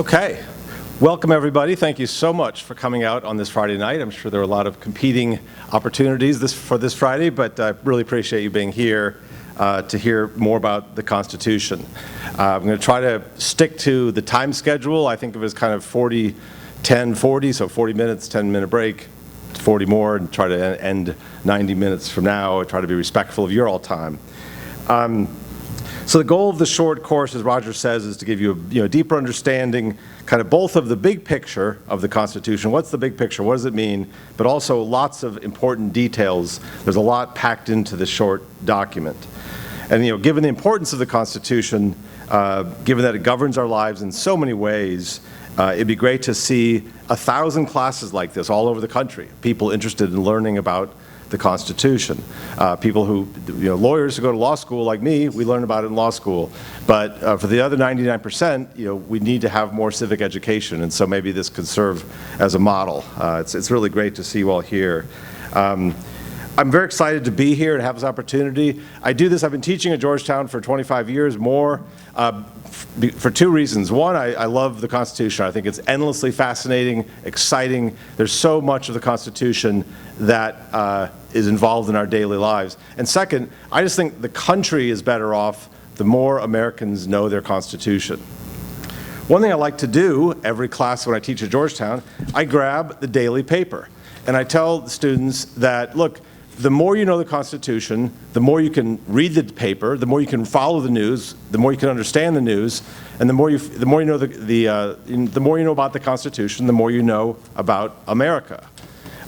Okay. Welcome, everybody. Thank you so much for coming out on this Friday night. I'm sure there are a lot of competing opportunities for this Friday, but I really appreciate you being here to hear more about the Constitution. I'm going to try to stick to the time schedule. I think of it as kind of 40, 10, 40, so 40 minutes, 10-minute break, 40 more, and try to end 90 minutes from now. I try to be respectful of your all time. So the goal of the short course, as Roger says, is to give you a deeper understanding, kind of both of the big picture of the Constitution. What's the big picture? What does it mean? But also lots of important details. There's a lot packed into the short document. And given the importance of the Constitution, given that it governs our lives in so many ways, it'd be great to see 1,000 classes like this all over the country. People interested in learning about the Constitution. People who, lawyers who go to law school like me, we learn about it in law school. But for the other 99%, we need to have more civic education, and so maybe this could serve as a model. It's really great to see you all here. I'm very excited to be here and have this opportunity. I've been teaching at Georgetown for 25 years more, for two reasons. One, I love the Constitution. I think it's endlessly fascinating, exciting. There's so much of the Constitution that is involved in our daily lives. And second, I just think the country is better off the more Americans know their Constitution. One thing I like to do every class when I teach at Georgetown, I grab the daily paper. And I tell the students that, look, the more you know the Constitution, the more you can read the paper, the more you can follow the news, the more you can understand the news, and the more you know the more you know about the Constitution, the more you know about America.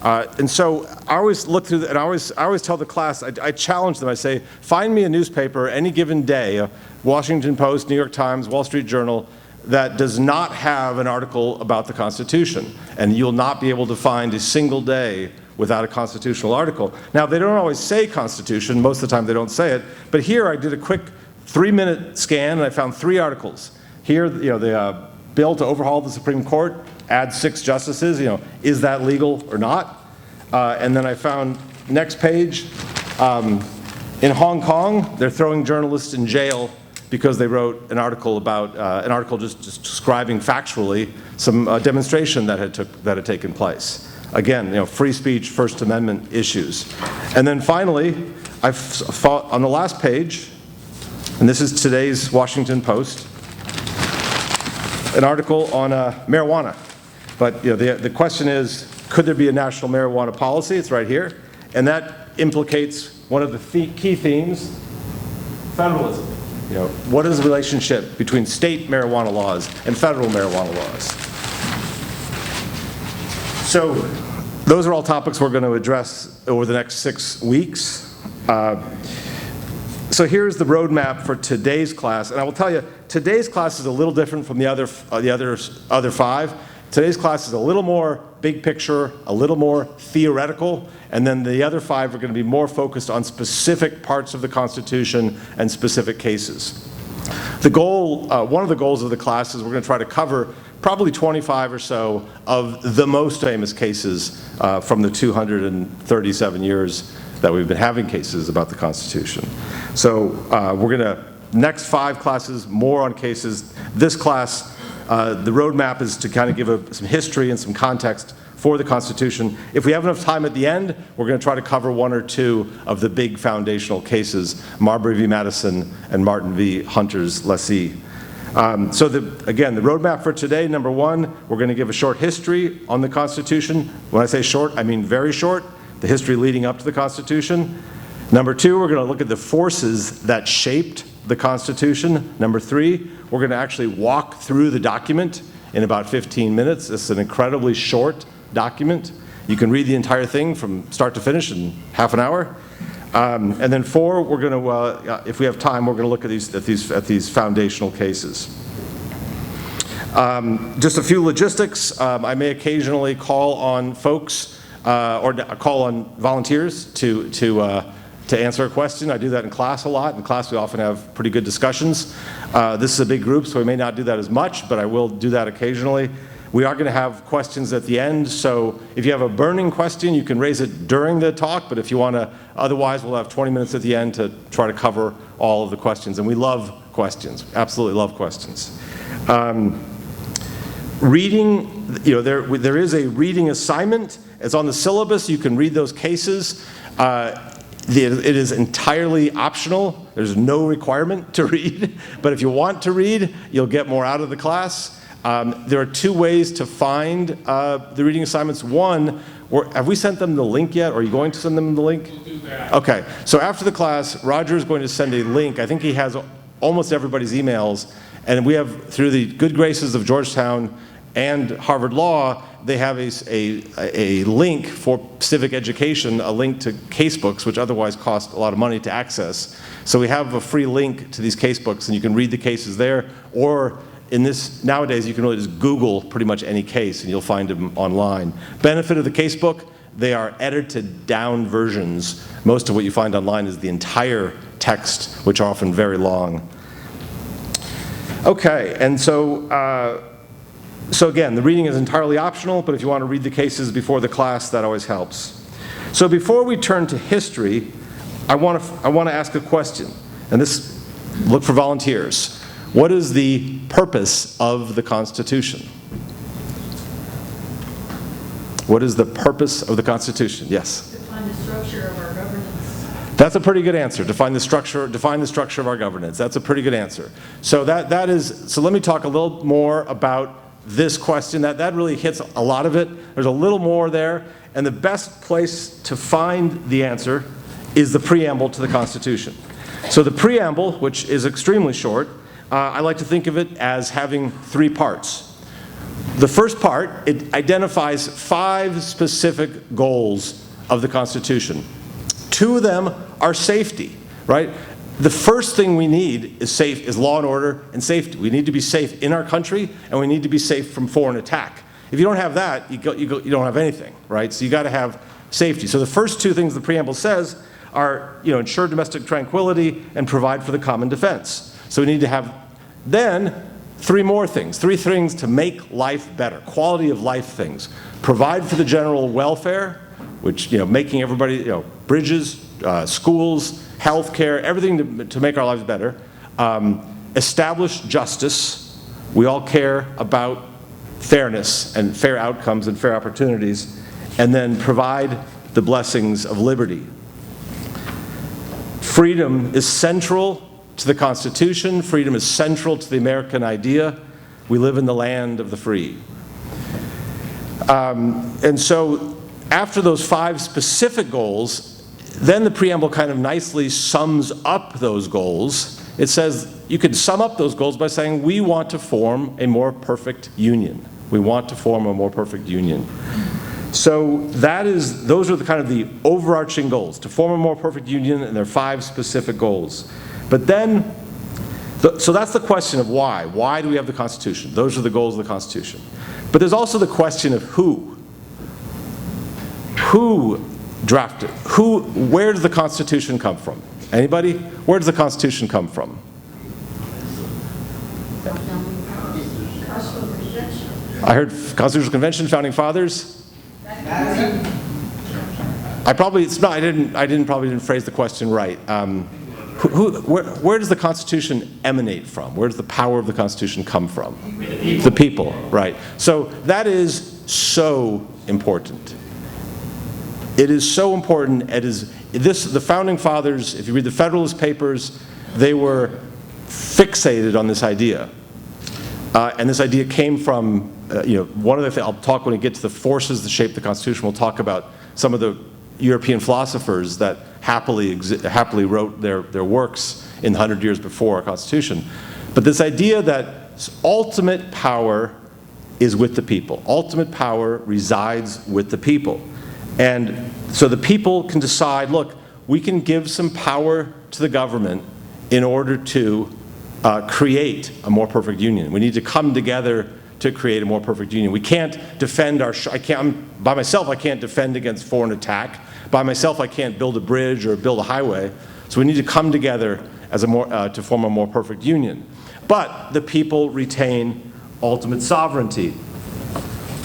And so I always look through, and I always tell the class, I challenge them. I say, find me a newspaper any given day, Washington Post, New York Times, Wall Street Journal, that does not have an article about the Constitution, and you'll not be able to find a single day without a constitutional article. Now, they don't always say Constitution. Most of the time they don't say it. But here I did a quick 3-minute scan, and I found 3 articles. Here, the bill to overhaul the Supreme Court, add 6 justices, is that legal or not? And then I found, next page, in Hong Kong, they're throwing journalists in jail because they wrote an article about, just describing factually some demonstration that had taken place. Again, free speech, First Amendment issues. And then finally, I've thought on the last page, and this is today's Washington Post, an article on marijuana. But the question is, could there be a national marijuana policy? It's right here. And that implicates one of the key themes, federalism. What is the relationship between state marijuana laws and federal marijuana laws? So those are all topics we're going to address over the next 6 weeks. So here's the roadmap for today's class, and I will tell you, today's class is a little different from the other 5. Today's class is a little more big picture, a little more theoretical, and then the other 5 are going to be more focused on specific parts of the Constitution and specific cases. The goal, one of the goals of the class is we're going to try to cover probably 25 or so of the most famous cases from the 237 years that we've been having cases about the Constitution. So we're going to, next 5 classes, more on cases. This class, the roadmap is to kind of give some history and some context for the Constitution. If we have enough time at the end, we're going to try to cover 1 or 2 of the big foundational cases, Marbury v. Madison and Martin v. Hunter's lessee. So again, the roadmap for today, number 1, we're going to give a short history on the Constitution. When I say short, I mean very short, the history leading up to the Constitution. Number 2, we're going to look at the forces that shaped the Constitution. Number 3, we're going to actually walk through the document in about 15 minutes. It's an incredibly short document. You can read the entire thing from start to finish in half an hour. And then 4, we're going to, if we have time, we're going to look at these foundational cases. Just a few logistics. I may occasionally call on folks or call on volunteers to answer a question. I do that in class a lot. In class, we often have pretty good discussions. This is a big group, so we may not do that as much, but I will do that occasionally. We are going to have questions at the end, so if you have a burning question, you can raise it during the talk, but if you want to, otherwise we'll have 20 minutes at the end to try to cover all of the questions. And we love questions, absolutely love questions. Reading, there is a reading assignment. It's on the syllabus. You can read those cases. It is entirely optional. There's no requirement to read. But if you want to read, you'll get more out of the class. There are two ways to find the reading assignments. One, have we sent them the link yet? Or are you going to send them the link? We'll do that. Okay. So after the class, Roger is going to send a link. I think he has almost everybody's emails. And we have, through the good graces of Georgetown and Harvard Law, they have a link for civic education, a link to casebooks, which otherwise cost a lot of money to access. So we have a free link to these casebooks, and you can read the cases there. Or nowadays, you can really just Google pretty much any case, and you'll find them online. Benefit of the casebook, they are edited down versions. Most of what you find online is the entire text, which are often very long. Okay, and so again, the reading is entirely optional, but if you want to read the cases before the class, that always helps. So before we turn to history, I want to ask a question, and look for volunteers. What is the purpose of the Constitution? What is the purpose of the Constitution? Yes? Define the structure of our governance. That's a pretty good answer. Define the structure of our governance. That's a pretty good answer. So so let me talk a little more about this question. That really hits a lot of it. There's a little more there, and the best place to find the answer is the preamble to the Constitution. So the preamble, which is extremely short, I like to think of it as having three parts. The first part, it identifies 5 specific goals of the Constitution. 2 of them are safety, right? The first thing we need is law and order and safety. We need to be safe in our country, and we need to be safe from foreign attack. If you don't have that, you don't have anything, right? So you got to have safety. So the first 2 things the preamble says are, ensure domestic tranquility and provide for the common defense. So we need to have then 3 more things, 3 things to make life better, quality of life things. Provide for the general welfare, which, making everybody, bridges, schools, healthcare, everything to make our lives better. Establish justice. We all care about fairness and fair outcomes and fair opportunities. And then provide the blessings of liberty. Freedom is central to the Constitution. Freedom is central to the American idea. We live in the land of the free. And so after those 5 specific goals, then the preamble kind of nicely sums up those goals. It says you could sum up those goals by saying we want to form a more perfect union. We want to form a more perfect union. So those are the overarching goals, to form a more perfect union, and there are 5 specific goals. But then, so that's the question of why. Why do we have the Constitution? Those are the goals of the Constitution. But there's also the question of who. Who drafted? Where does the Constitution come from? Anybody? Where does the Constitution come from? I heard Constitutional Convention, Founding Fathers. I probably didn't phrase the question right. Where does the Constitution emanate from? Where does the power of the Constitution come from? The people, right. So that is so important. It is so important. The Founding Fathers, if you read the Federalist Papers, they were fixated on this idea. And this idea came from, one of the things, I'll talk when we get to the forces that shape the Constitution, we'll talk about some of the European philosophers that happily wrote their works in the 100 years before our Constitution. But this idea that ultimate power is with the people. Ultimate power resides with the people. And so the people can decide, look, we can give some power to the government in order to create a more perfect union. We need to come together to create a more perfect union. We can't defend by myself, I can't defend against foreign attack. By myself, I can't build a bridge or build a highway. So we need to come together as to form a more perfect union. But the people retain ultimate sovereignty.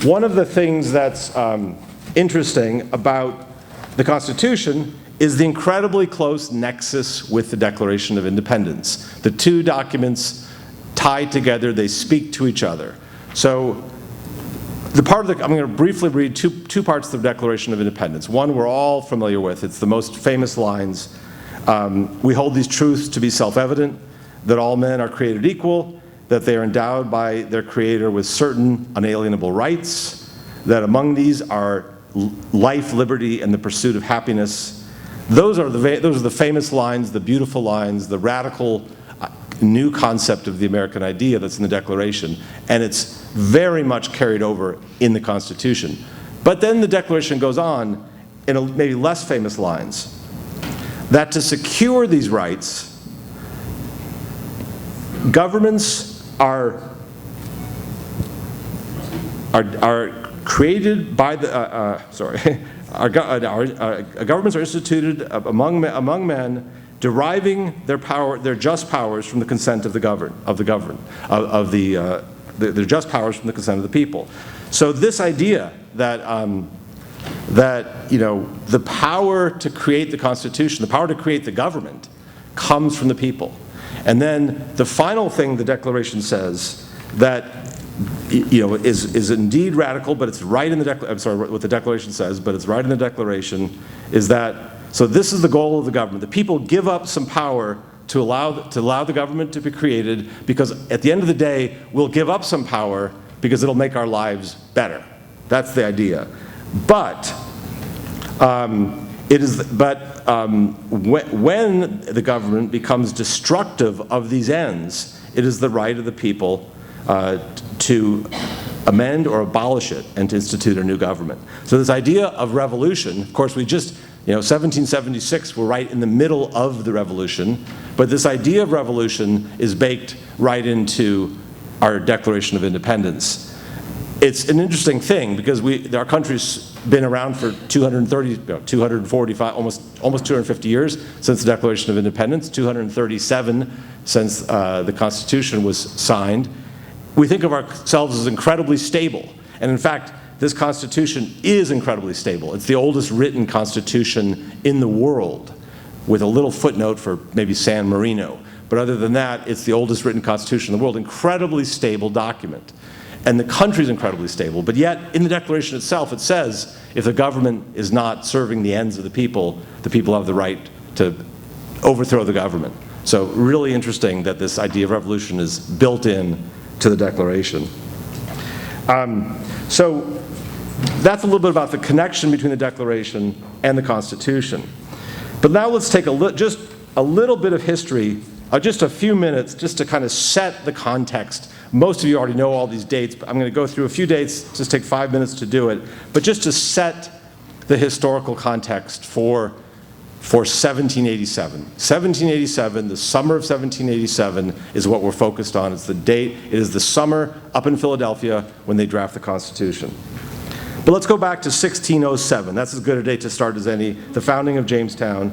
One of the things that's interesting about the Constitution is the incredibly close nexus with the Declaration of Independence. The 2 documents tie together, they speak to each other. So I'm going to briefly read two parts of the Declaration of Independence. One we're all familiar with. It's the most famous lines. We hold these truths to be self-evident, that all men are created equal, that they are endowed by their Creator with certain unalienable rights, that among these are life, liberty, and the pursuit of happiness. Those are the famous lines, the beautiful lines, the radical new concept of the American idea that's in the Declaration, and it's very much carried over in the Constitution. But then the Declaration goes on in maybe less famous lines, that to secure these rights, governments are created by the, governments are instituted among men, deriving their just powers from the consent of the their just powers from the consent of the people. So this idea that the power to create the Constitution, the power to create the government, comes from the people. And then the final thing the Declaration says that is indeed radical, but it's right in the what the Declaration says, but it's right in the Declaration, is that, so this is the goal of the government. The people give up some power to allow the government to be created, because at the end of the day, we'll give up some power because it'll make our lives better. That's the idea. But when the government becomes destructive of these ends, it is the right of the people to amend or abolish it and to institute a new government. So this idea of revolution, of course, 1776, we're right in the middle of the revolution, but this idea of revolution is baked right into our Declaration of Independence. It's an interesting thing because our country's been around for 245, almost 250 years since the Declaration of Independence, 237 since the Constitution was signed. We think of ourselves as incredibly stable, and in fact, this Constitution is incredibly stable. It's the oldest written Constitution in the world, with a little footnote for maybe San Marino. But other than that, it's the oldest written Constitution in the world. Incredibly stable document. And the country's incredibly stable. But yet, in the Declaration itself, it says if the government is not serving the ends of the people have the right to overthrow the government. So really interesting that this idea of revolution is built in to the Declaration. So that's a little bit about the connection between the Declaration and the Constitution. But now let's take just a little bit of history, just a few minutes, just to kind of set the context. Most of you already know all these dates, but I'm going to go through a few dates, just take 5 minutes to do it, but just to set the historical context for 1787. 1787, the summer of 1787, is what we're focused on. It's the date, it is the summer up in Philadelphia when they draft the Constitution. But let's go back to 1607. That's as good a date to start as any, the founding of Jamestown.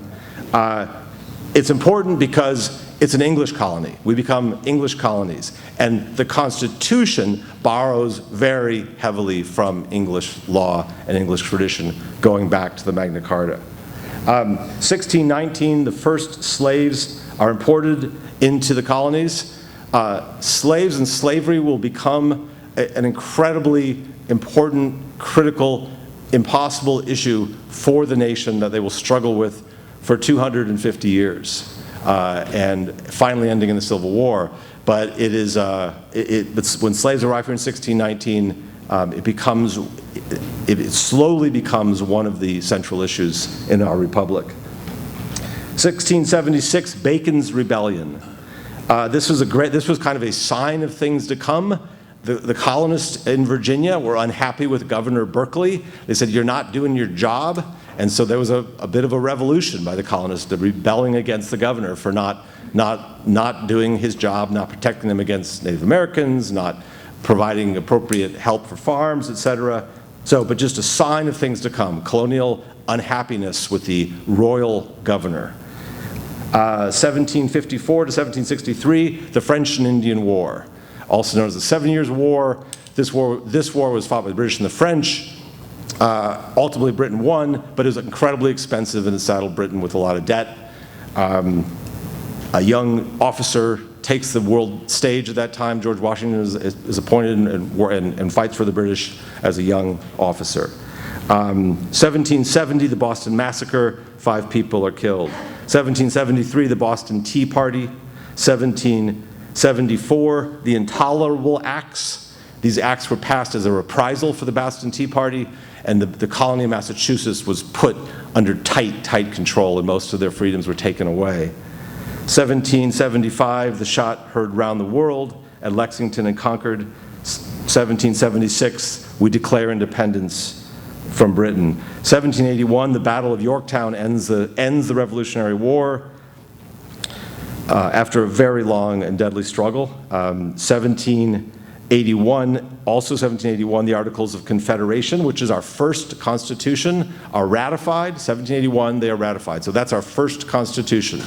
It's important because it's an English colony. We become English colonies. And the Constitution borrows very heavily from English law and English tradition, going back to the Magna Carta. 1619, the first slaves are imported into the colonies. Slaves and slavery will become an incredibly important, critical, impossible issue for the nation that they will struggle with for 250 years, and finally ending in the Civil War. But when slaves arrive here in 1619, it slowly becomes one of the central issues in our republic. 1676, Bacon's Rebellion. This was kind of a sign of things to come. The colonists in Virginia were unhappy with Governor Berkeley. They said, "You're not doing your job." And so there was a bit of a revolution by the colonists, rebelling against the governor for not doing his job, not protecting them against Native Americans, not providing appropriate help for farms, etc. But just a sign of things to come, colonial unhappiness with the royal governor. 1754 to 1763, the French and Indian War, also known as the 7 Years' War. This war was fought by the British and the French. Ultimately, Britain won, but it was incredibly expensive and it saddled Britain with a lot of debt. A young officer takes the world stage at that time. George Washington is appointed and fights for the British as a young officer. 1770, the Boston Massacre, 5 people are killed. 1773, the Boston Tea Party. 1774, the Intolerable Acts. These acts were passed as a reprisal for the Boston Tea Party, and the colony of Massachusetts was put under tight control, and most of their freedoms were taken away. 1775, the shot heard round the world at Lexington and Concord. 1776, we declare independence from Britain. 1781, the Battle of Yorktown ends the Revolutionary War after a very long and deadly struggle. 1781, the Articles of Confederation, which is our first constitution, are ratified. 1781, they are ratified. So that's our first constitution.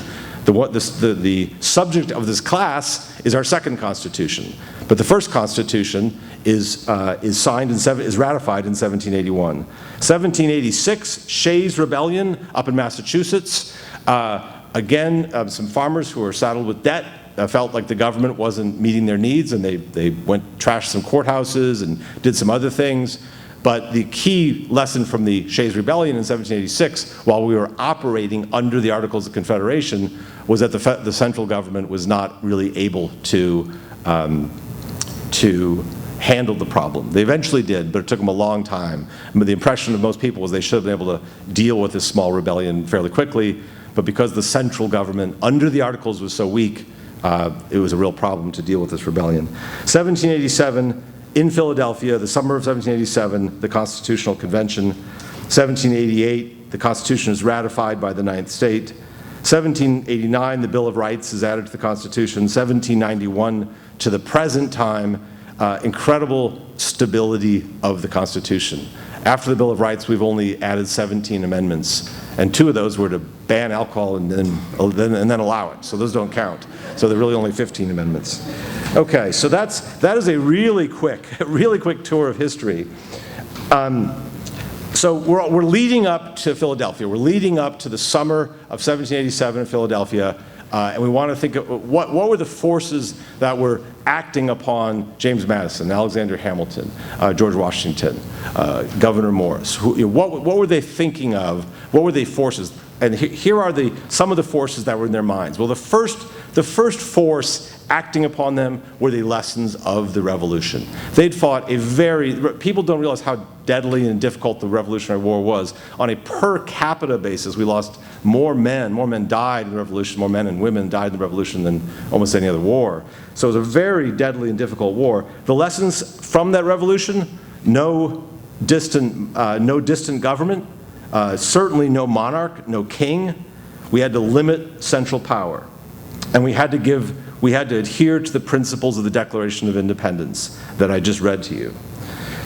The subject of this class is our second constitution, but the first constitution is ratified in 1781. 1786, Shays' Rebellion up in Massachusetts. Again, some farmers who were saddled with debt felt like the government wasn't meeting their needs, and they trashed some courthouses and did some other things. But the key lesson from the Shays' Rebellion in 1786, while we were operating under the Articles of Confederation, was that the central government was not really able to handle the problem. They eventually did, but it took them a long time. The impression of most people was they should have been able to deal with this small rebellion fairly quickly, but because the central government under the Articles was so weak, it was a real problem to deal with this rebellion. 1787, in Philadelphia, the summer of 1787, the Constitutional Convention. 1788, the Constitution is ratified by the 9th state. 1789, the Bill of Rights is added to the Constitution. 1791, to the present time, incredible stability of the Constitution. After the Bill of Rights, we've only added 17 amendments, and 2 of those were to ban alcohol and then allow it. So those don't count. So there are really only 15 amendments. Okay, so that is a really quick tour of history. So we're leading up to Philadelphia. We're leading up to the summer of 1787 in Philadelphia. And we want to think of what were the forces that were acting upon James Madison, Alexander Hamilton, George Washington, Governor Morris. What were they thinking of? What were the forces? And here are some of the forces that were in their minds. Well, the first force acting upon them were the lessons of the Revolution. They'd fought people don't realize how deadly and difficult the Revolutionary War was. On a per capita basis, we lost more men died in the Revolution, more men and women died in the Revolution than almost any other war. So it was a very deadly and difficult war. The lessons from that revolution: no distant government, certainly no monarch, no king. We had to limit central power, and we had to adhere to the principles of the Declaration of Independence that I just read to you.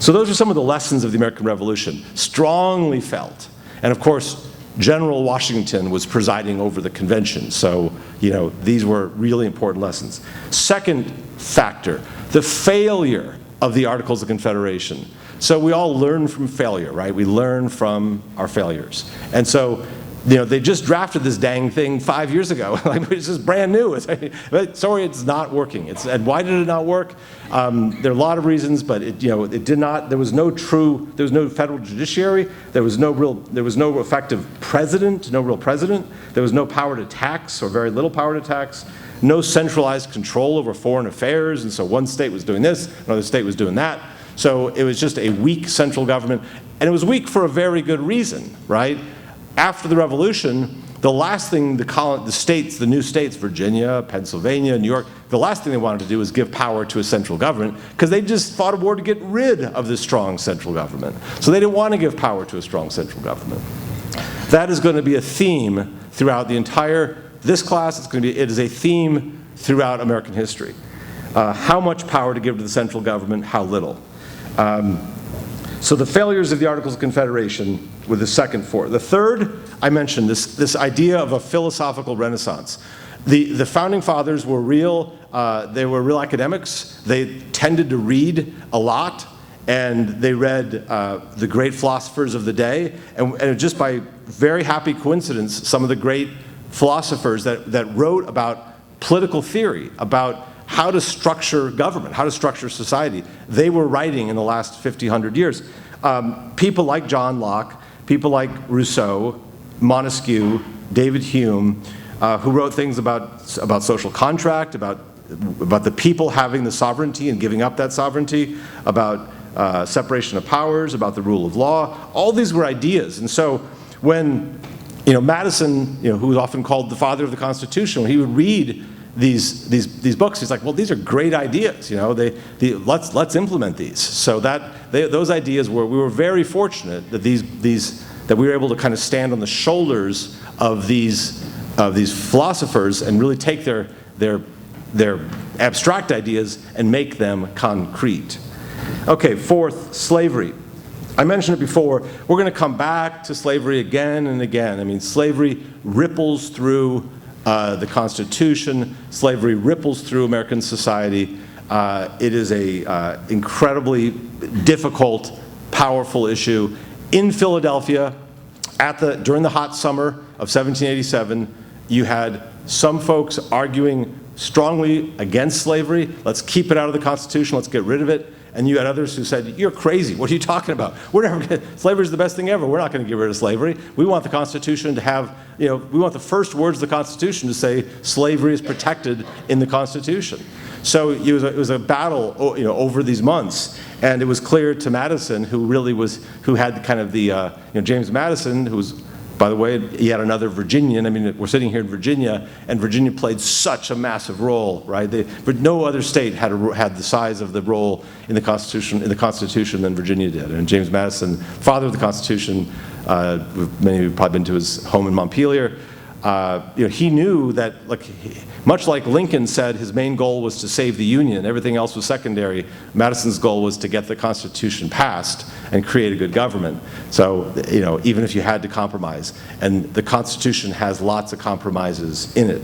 So those are some of the lessons of the American Revolution, strongly felt. And of course, General Washington was presiding over the convention, so these were really important lessons. Second factor, the failure of the Articles of Confederation. So we all learn from failure, right? We learn from our failures. And so they just drafted this dang thing 5 years ago. It's just brand new. Sorry, it's not working. And why did it not work? There are a lot of reasons, but it did not. There was no federal judiciary. There was no effective president. No real president. There was no power to tax, or very little power to tax. No centralized control over foreign affairs, and so one state was doing this, another state was doing that. So it was just a weak central government, and it was weak for a very good reason, right? After the Revolution, the last thing the new states, Virginia, Pennsylvania, New York, the last thing they wanted to do was give power to a central government, because they just fought a war to get rid of this strong central government. So they didn't want to give power to a strong central government. That is going to be a theme throughout this class. It is a theme throughout American history. How much power to give to the central government, how little. So the failures of the Articles of Confederation were the second force. The third, I mentioned this idea of a philosophical renaissance. The founding fathers were they were real academics. They tended to read a lot, and they read the great philosophers of the day. And just by very happy coincidence, some of the great philosophers that wrote about political theory, about how to structure government, how to structure society. They were writing in the last 50, 100 years. People like John Locke, people like Rousseau, Montesquieu, David Hume, who wrote things about social contract, about the people having the sovereignty and giving up that sovereignty, about separation of powers, about the rule of law. All these were ideas. And so when Madison, who was often called the father of the Constitution, when he would read these books, he's like, well, these are great ideas. Let's implement these. So those ideas we were very fortunate that that we were able to kind of stand on the shoulders of these philosophers and really take their abstract ideas and make them concrete. Okay, fourth, slavery. I mentioned it before. We're going to come back to slavery again and again. I mean, slavery ripples through the Constitution. Slavery ripples through American society. It is a incredibly difficult, powerful issue. In Philadelphia, during the hot summer of 1787, you had some folks arguing strongly against slavery. Let's keep it out of the Constitution. Let's get rid of it. And you had others who said, you're crazy. What are you talking about? Slavery is the best thing ever. We're not going to get rid of slavery. We want the Constitution to have, we want the first words of the Constitution to say slavery is protected in the Constitution. So it was a battle, over these months. And it was clear to Madison, who had kind of the, James Madison, who was, by the way, he had another Virginian. I mean, we're sitting here in Virginia, and Virginia played such a massive role, right? But no other state had the size of the role in the Constitution than Virginia did. And James Madison, father of the Constitution, many of you have probably been to his home in Montpelier. He knew that, much like Lincoln said, his main goal was to save the Union. Everything else was secondary. Madison's goal was to get the Constitution passed and create a good government. So, even if you had to compromise, and the Constitution has lots of compromises in it.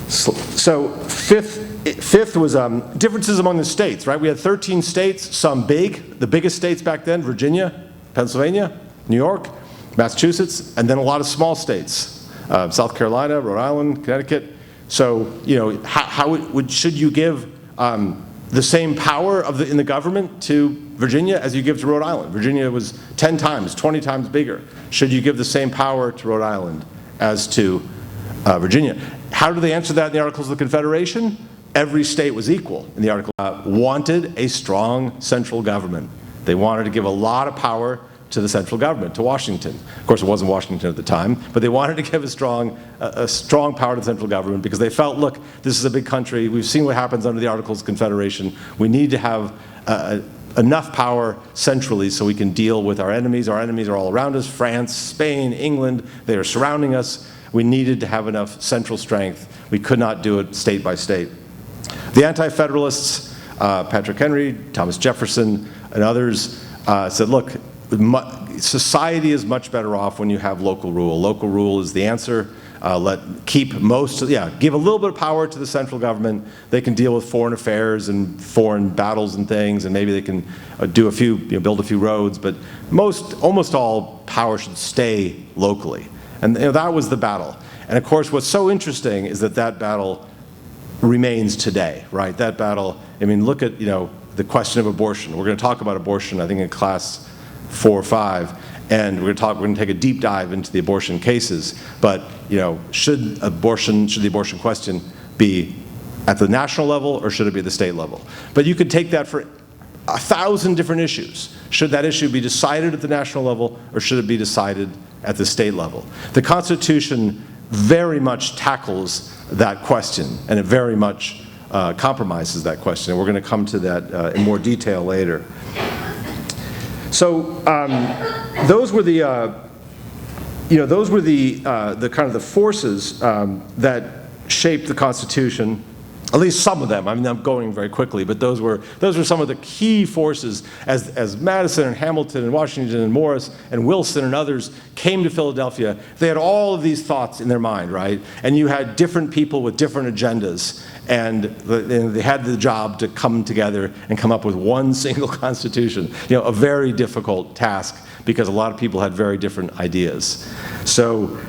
So, fifth was differences among the states, right? We had 13 states, some big. The biggest states back then: Virginia, Pennsylvania, New York, Massachusetts, and then a lot of small states, South Carolina, Rhode Island, Connecticut. So, should you give the same power in the government to Virginia as you give to Rhode Island? Virginia was 10 times, 20 times bigger. Should you give the same power to Rhode Island as to Virginia? How do they answer that in the Articles of Confederation? Every state was equal in the Article. Wanted a strong central government. They wanted to give a lot of power to the central government, to Washington. Of course, it wasn't Washington at the time, but they wanted to give a strong power to the central government because they felt, look, this is a big country. We've seen what happens under the Articles of Confederation. We need to have enough power centrally so we can deal with our enemies. Our enemies are all around us: France, Spain, England. They are surrounding us. We needed to have enough central strength. We could not do it state by state. The Anti-Federalists, Patrick Henry, Thomas Jefferson, and others said, look, society is much better off when you have local rule. Local rule is the answer. Give a little bit of power to the central government. They can deal with foreign affairs and foreign battles and things, and maybe they can build a few roads. But almost all power should stay locally, and that was the battle. And of course, what's so interesting is that battle remains today, right? That battle. I mean, look at the question of abortion. We're going to talk about abortion, I think, in class 4 or 5, and we're going to take a deep dive into the abortion cases. But should the abortion question be at the national level or should it be at the state level? But you could take that for 1,000 different issues. Should that issue be decided at the national level or should it be decided at the state level? The Constitution very much tackles that question, and it very much compromises that question. And we're going to come to that in more detail later. So those were the kind of the forces that shaped the Constitution. At least some of them. I mean, I'm going very quickly, but those were some of the key forces as Madison and Hamilton and Washington and Morris and Wilson and others came to Philadelphia. They had all of these thoughts in their mind, right? And you had different people with different agendas, and they had the job to come together and come up with one single constitution. A very difficult task because a lot of people had very different ideas. So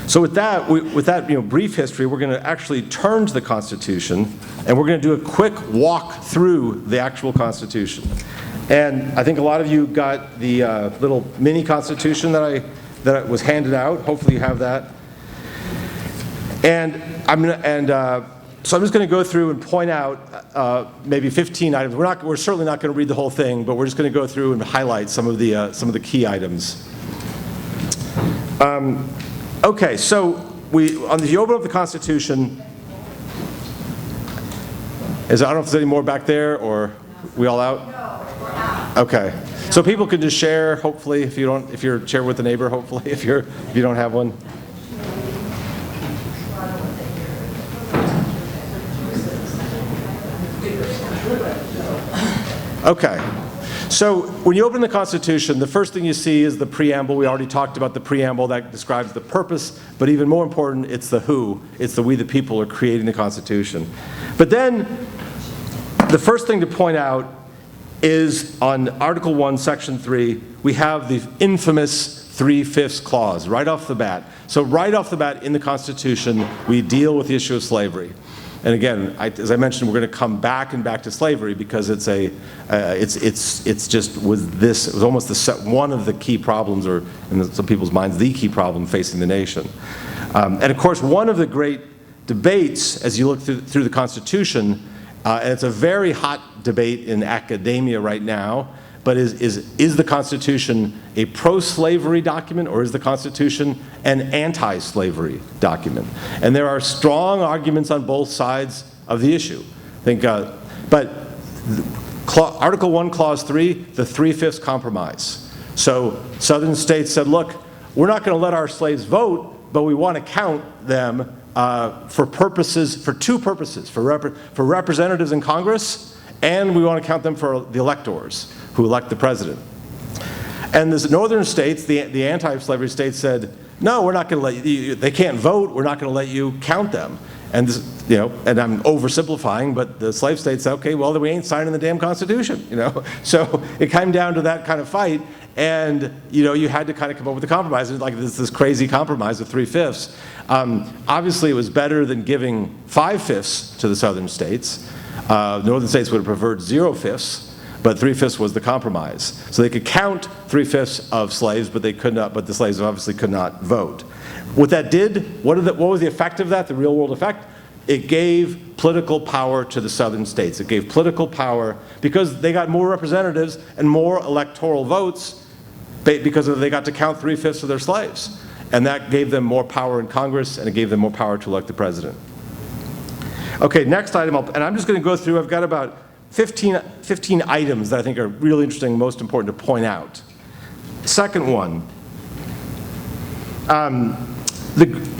So with that, brief history, we're going to actually turn to the Constitution, and we're going to do a quick walk through the actual Constitution. And I think a lot of you got the little mini Constitution that was handed out. Hopefully you have that. And so I'm just going to go through and point out maybe 15 items. We're certainly not going to read the whole thing, but we're just going to go through and highlight some of the key items. Okay, so if you open up the Constitution, I don't know if there's any more back there, or we all out? No, we're out. Okay, so people can just share, hopefully, if you're share with the neighbor, hopefully, if you don't have one. Okay. So when you open the Constitution, the first thing you see is the preamble. We already talked about the preamble that describes the purpose, but even more important, it's the who. It's the we the people are creating the Constitution. But then the first thing to point out is on Article 1, Section 3, we have the infamous 3/5 clause right off the bat. So right off the bat in the Constitution, we deal with the issue of slavery. And again, as I mentioned, we're going to come back to slavery because it was almost one of the key problems, or in some people's minds, the key problem facing the nation. And of course, one of the great debates as you look through the Constitution, and it's a very hot debate in academia right now, but is the Constitution a pro-slavery document, or is the Constitution an anti-slavery document? And there are strong arguments on both sides of the issue. But Article 1, Clause 3, the 3/5 compromise. So Southern states said, look, we're not going to let our slaves vote, but we want to count them for two purposes, for representatives in Congress, and we want to count them for the electors who elect the president. And the northern states, the anti-slavery states said, no, we're not going to let you, they can't vote, we're not going to let you count them. And and I'm oversimplifying, but the slave states said, okay, well, then we ain't signing the damn Constitution, So it came down to that kind of fight, and you had to kind of come up with a compromise. It was like this crazy compromise of 3/5. Obviously, it was better than giving 5/5 to the southern states. Northern states would have preferred 0/5. But 3/5 was the compromise. So they could count 3/5 of slaves, but they could not. But the slaves obviously could not vote. What that did, what was the effect of that? The real world effect? It gave political power to the southern states. It gave political power because they got more representatives and more electoral votes because they got to count 3/5 of their slaves, and that gave them more power in Congress, and it gave them more power to elect the president. Okay, next item, and I'm just going to go through. I've got about 15 items that I think are really interesting, most important to point out. Second one,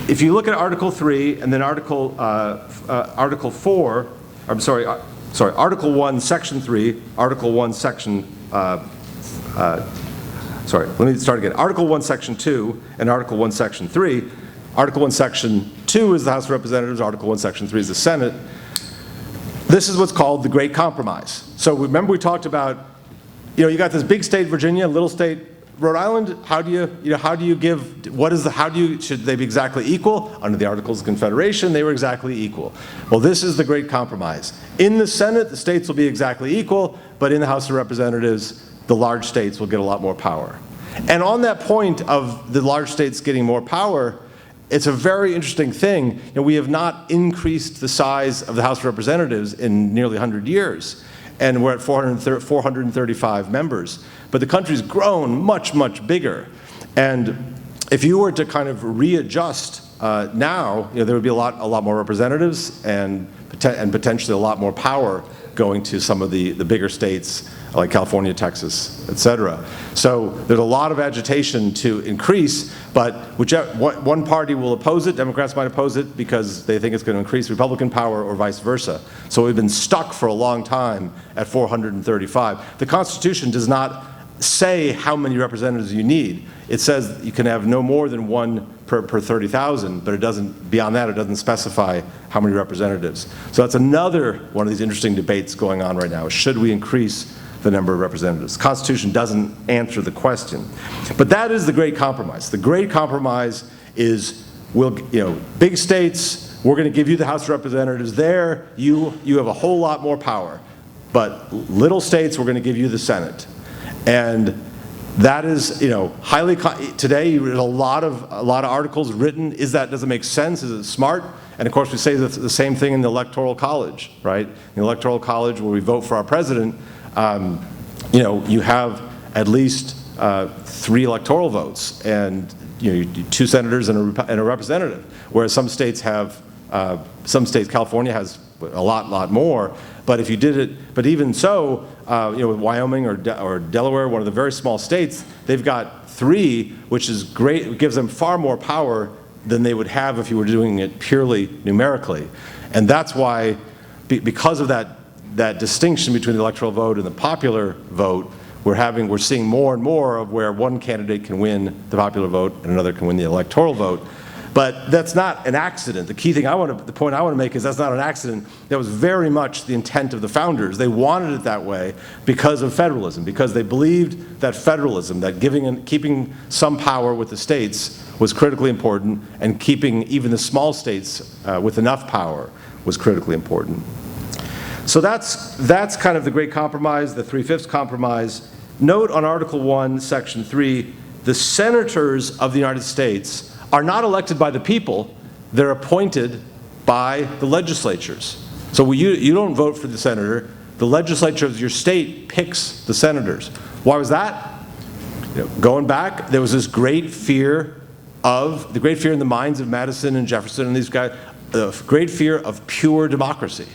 if you look at Article 3 and then Article 4, Article 1, Section 3, Article 1, Section, let me start again. Article 1, Section 2, and Article 1, Section 3. Article 1, Section 2 is the House of Representatives, Article 1, Section 3 is the Senate. This is what's called the Great Compromise. So remember we talked about, you got this big state, Virginia, little state, Rhode Island. How do you give, should they be exactly equal? Under the Articles of Confederation, they were exactly equal. Well, this is the Great Compromise. In the Senate, the states will be exactly equal, but in the House of Representatives, the large states will get a lot more power. And on that point of the large states getting more power, it's a very interesting thing. We have not increased the size of the House of Representatives in nearly 100 years, and we're at 435 members. But the country's grown much, much bigger. And if you were to kind of readjust now, there would be a lot more representatives and potentially a lot more power going to some of the bigger states like California, Texas, et cetera. So there's a lot of agitation to increase, but one party will oppose it. Democrats might oppose it because they think it's going to increase Republican power or vice versa. So we've been stuck for a long time at 435. The Constitution does not say how many representatives you need. It says you can have no more than one per 30,000, but beyond that, it doesn't specify how many representatives. So that's another one of these interesting debates going on right now. Should we increase the number of representatives? The Constitution doesn't answer the question. But that is the Great Compromise. The Great Compromise is big states, we're going to give you the House of Representatives there, you have a whole lot more power. But little states, we're going to give you the Senate. And that is, highly, today you read a lot of articles written, does it make sense, is it smart? And of course we say the same thing in the Electoral College, right? In the Electoral College where we vote for our president, you have at least 3 electoral votes and 2 senators and a representative, whereas some states, California has a lot more. But if you did it, but even so, with Wyoming or Delaware, one of the very small states, they've got 3, which is great. It gives them far more power than they would have if you were doing it purely numerically. And that's why, because of that distinction between the electoral vote and the popular vote, we're seeing more and more of where one candidate can win the popular vote and another can win the electoral vote. But that's not an accident. The key thing the point I want to make is that's not an accident. That was very much the intent of the founders. They wanted it that way because of federalism, because they believed that federalism, that keeping some power with the states was critically important, and keeping even the small states with enough power was critically important. So that's kind of the Great Compromise, the 3/5 compromise. Note on Article 1, Section 3, the senators of the United States are not elected by the people, they're appointed by the legislatures. So you don't vote for the senator, the legislature of your state picks the senators. Why was that? Going back, there was this great fear in the minds of Madison and Jefferson and these guys, the great fear of pure democracy.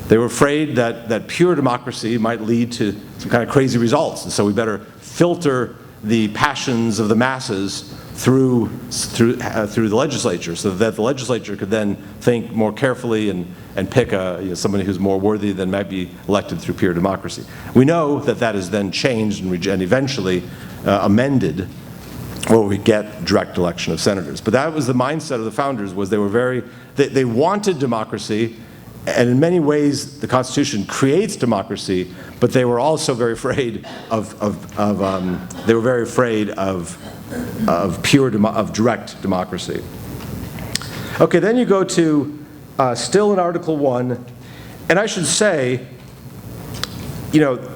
They were afraid that pure democracy might lead to some kind of crazy results, and so we better filter the passions of the masses through the legislature, so that the legislature could then think more carefully and pick somebody who's more worthy than might be elected through pure democracy. We know that is then changed and eventually amended, where we get direct election of senators. But that was the mindset of the founders, was they wanted democracy, and in many ways the Constitution creates democracy, but they were also very afraid of direct democracy. Okay, then you go to still in Article 1, and I should say,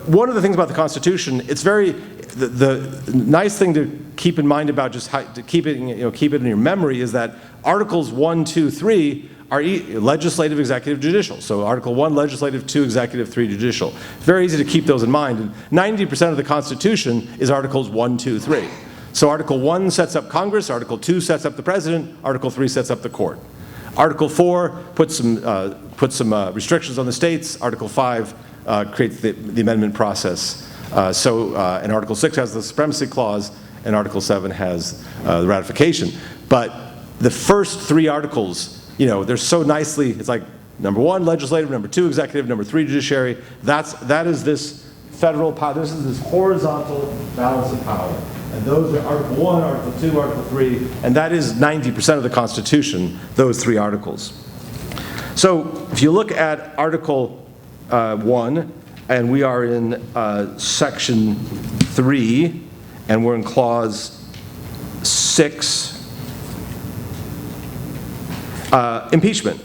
one of the things about the Constitution, it's the nice thing to keep in mind about just how to keep it in your memory is that Articles 1, 2, 3 are legislative, executive, judicial. So Article 1, legislative, 2, executive, 3, judicial. Very easy to keep those in mind. And 90% of the Constitution is Articles 1, 2, 3. So Article 1 sets up Congress, Article 2 sets up the President, Article 3 sets up the court. Article 4 puts some restrictions on the states, Article 5 creates the amendment process. And Article 6 has the supremacy clause, and Article 7 has the ratification. But the first 3 articles, they're so nicely, it's like number 1, legislative, number 2, executive, number 3, judiciary. That is this federal power, this is this horizontal balance of power. And those are Article 1, Article 2, Article 3, and that is 90% of the Constitution, those 3 articles. So if you look at Article 1, and we are in Section 3, and we're in Clause 6, impeachment.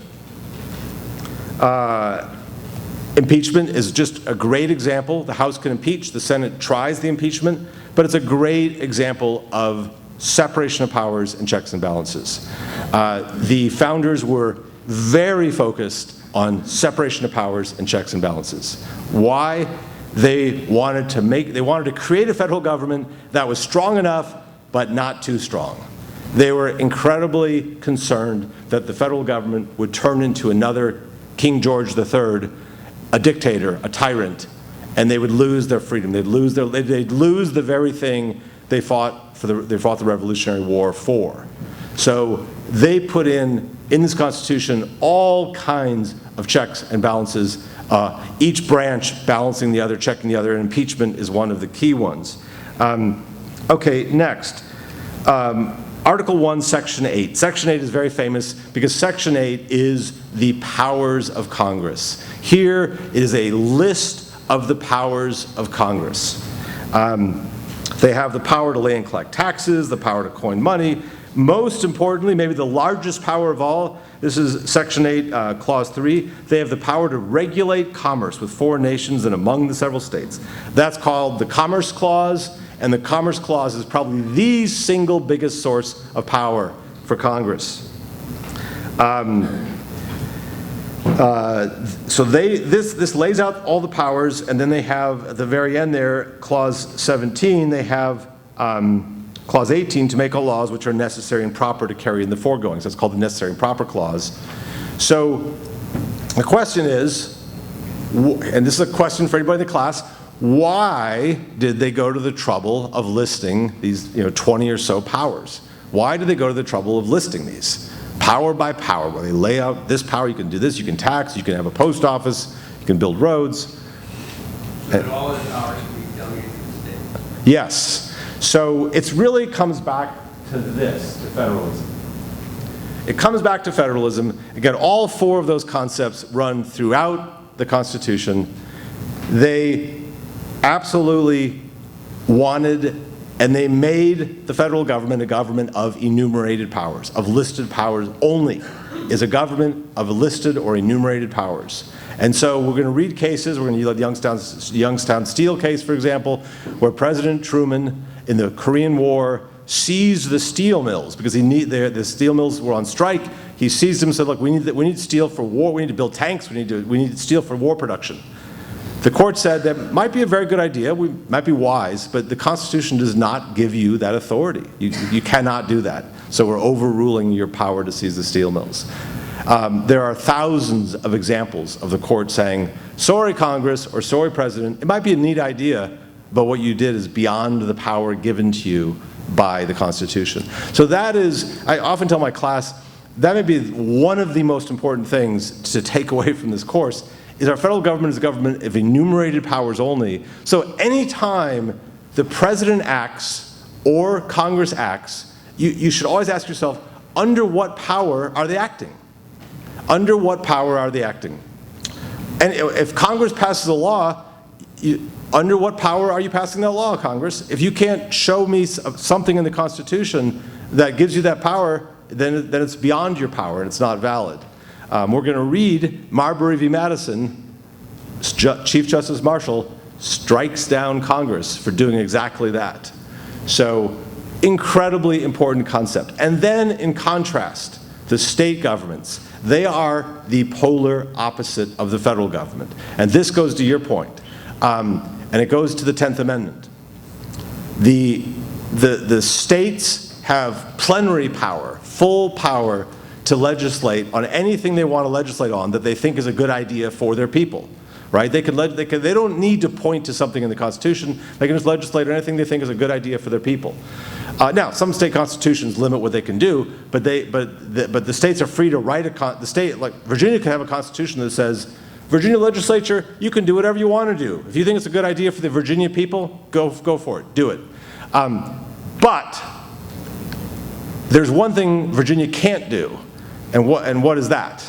Impeachment is just a great example. The House can impeach, the Senate tries the impeachment, but it's a great example of separation of powers and checks and balances. The founders were very focused on separation of powers and checks and balances. Why? They wanted to create a federal government that was strong enough, but not too strong. They were incredibly concerned that the federal government would turn into another King George III, a dictator, a tyrant, and they would lose their freedom. They'd lose the very thing they fought the Revolutionary War for. So they put in this Constitution all kinds of checks and balances, each branch balancing the other, checking the other, and impeachment is one of the key ones. Okay, next. Article 1, Section 8. Section 8 is very famous because Section 8 is the powers of Congress. Here it is a list of the powers of Congress. They have the power to lay and collect taxes, the power to coin money, Most importantly, maybe the largest power of all, this is Section 8, Clause 3. They have the power to regulate commerce with foreign nations and among the several states. That's called the Commerce Clause, and the Commerce Clause is probably the single biggest source of power for Congress. So this lays out all the powers, and then they have, at the very end there, Clause 17, they have Clause 18, to make all laws which are necessary and proper to carry in the foregoing. So that's called the Necessary and Proper Clause. So the question is, and this is a question for anybody in the class, why did they go to the trouble of listing these 20 or so powers? Why did they go to the trouble of listing these? Power by power, where they lay out this power, you can do this, you can tax, you can have a post office, you can build roads. But all of the power should be delegated to the state. Yes. So it really comes back to this, to federalism. It comes back to federalism. Again, all four of those concepts run throughout the Constitution. They absolutely wanted, and they made the federal government a government of enumerated powers, of listed powers only, is a government of listed or enumerated powers. And so we're going to read cases. We're going to use the Youngstown Steel case, for example, where President Truman, in the Korean War, seized the steel mills because the steel mills were on strike. He seized them and said, look, we need steel for war. We need to build tanks. We need steel for war production. The court said that might be a very good idea, we might be wise, but the Constitution does not give you that authority. You cannot do that. So we're overruling your power to seize the steel mills. There are thousands of examples of the court saying, sorry Congress, or sorry President, it might be a neat idea, but what you did is beyond the power given to you by the Constitution. So that is, I often tell my class, that may be one of the most important things to take away from this course, is our federal government is a government of enumerated powers only. So anytime the president acts or Congress acts, you should always ask yourself, under what power are they acting? Under what power are they acting? And if Congress passes a law, under what power are you passing that law, Congress? If you can't show me something in the Constitution that gives you that power, then it's beyond your power and it's not valid. We're going to read Marbury v. Madison. Chief Justice Marshall strikes down Congress for doing exactly that. So, incredibly important concept. And then, in contrast, the state governments, they are the polar opposite of the federal government. And this goes to your point. And it goes to the 10th Amendment. The states have plenary power, full power, to legislate on anything they want to legislate on that they think is a good idea for their people, right? They don't need to point to something in the Constitution. They can just legislate on anything they think is a good idea for their people. Now, some state constitutions limit what they can do, but the states are free to write the state, like Virginia can have a constitution that says, Virginia legislature, you can do whatever you want to do. If you think it's a good idea for the Virginia people, go for it, do it. But there's one thing Virginia can't do. And what is that?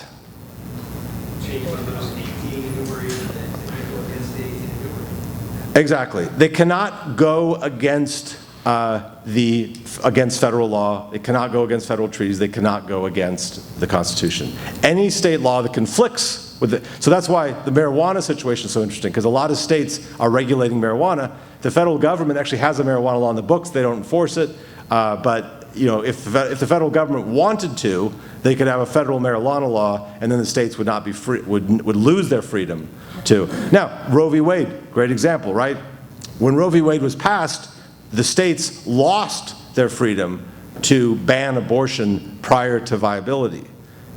Change one of those 18 enumerated things and go against the 18 enumerated. Exactly. They cannot go against against federal law. They cannot go against federal treaties. They cannot go against the Constitution. Any state law that conflicts with it. So that's why the marijuana situation is so interesting, because a lot of states are regulating marijuana. The federal government actually has a marijuana law in the books. They don't enforce it. But if the federal government wanted to, they could have a federal marijuana law, and then the states would not be free, would lose their freedom to. Now, Roe v. Wade, great example, right? When Roe v. Wade was passed, the states lost their freedom to ban abortion prior to viability.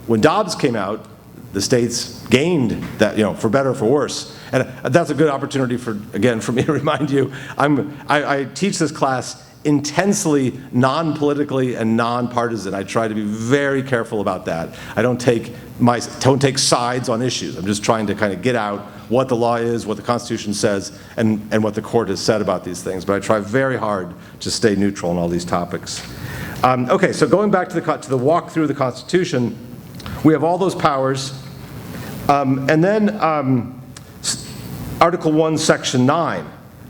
When Dobbs came out, the states gained that, for better or for worse. And that's a good opportunity for me to remind you, I teach this class intensely non-politically and non-partisan. I try to be very careful about that. I don't take sides on issues. I'm just trying to kind of get out what the law is, what the Constitution says, and what the court has said about these things. But I try very hard to stay neutral on all these topics. Okay, so going back to the walk through the Constitution, we have all those powers. And then Article 1, Section 9.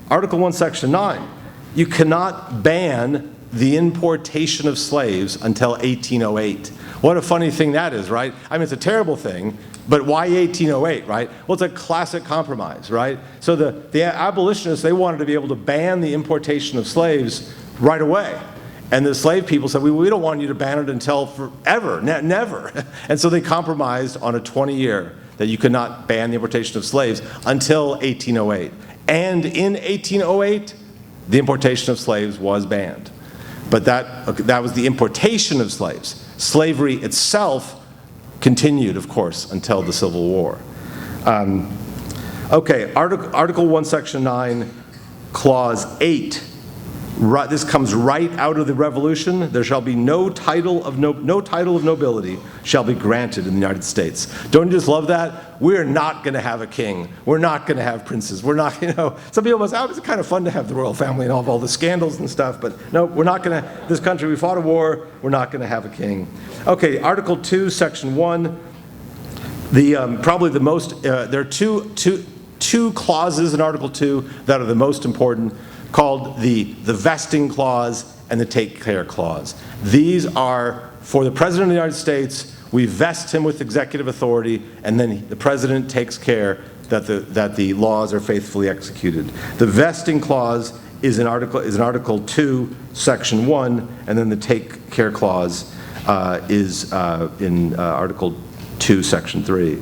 Article 1, Section 9. You cannot ban the importation of slaves until 1808. What a funny thing that is, right? I mean, it's a terrible thing, but why 1808, right? Well, it's a classic compromise, right? So the abolitionists, they wanted to be able to ban the importation of slaves right away. And the slave people said, we don't want you to ban it until forever, never. And so they compromised on a 20-year that you could not ban the importation of slaves until 1808. And in 1808, the importation of slaves was banned. But that was the importation of slaves. Slavery itself continued, of course, until the Civil War. Okay, Article 1, Section 9, Clause 8. This comes right out of the Revolution. There shall be no title of nobility shall be granted in the United States. Don't you just love that? We're not going to have a king. We're not going to have princes. We're not, some people must say, it's kind of fun to have the royal family and all the scandals and stuff, but no, we're not going to, this country, we fought a war, we're not going to have a king. Okay, Article 2, Section 1, probably the most, there are two clauses in Article 2 that are the most important, called the vesting clause and the take care clause. These are for the President of the United States. We vest him with executive authority, and then the President takes care that the laws are faithfully executed. The vesting clause is in Article 2, Section 1, and then the take care clause is in Article 2, Section 3.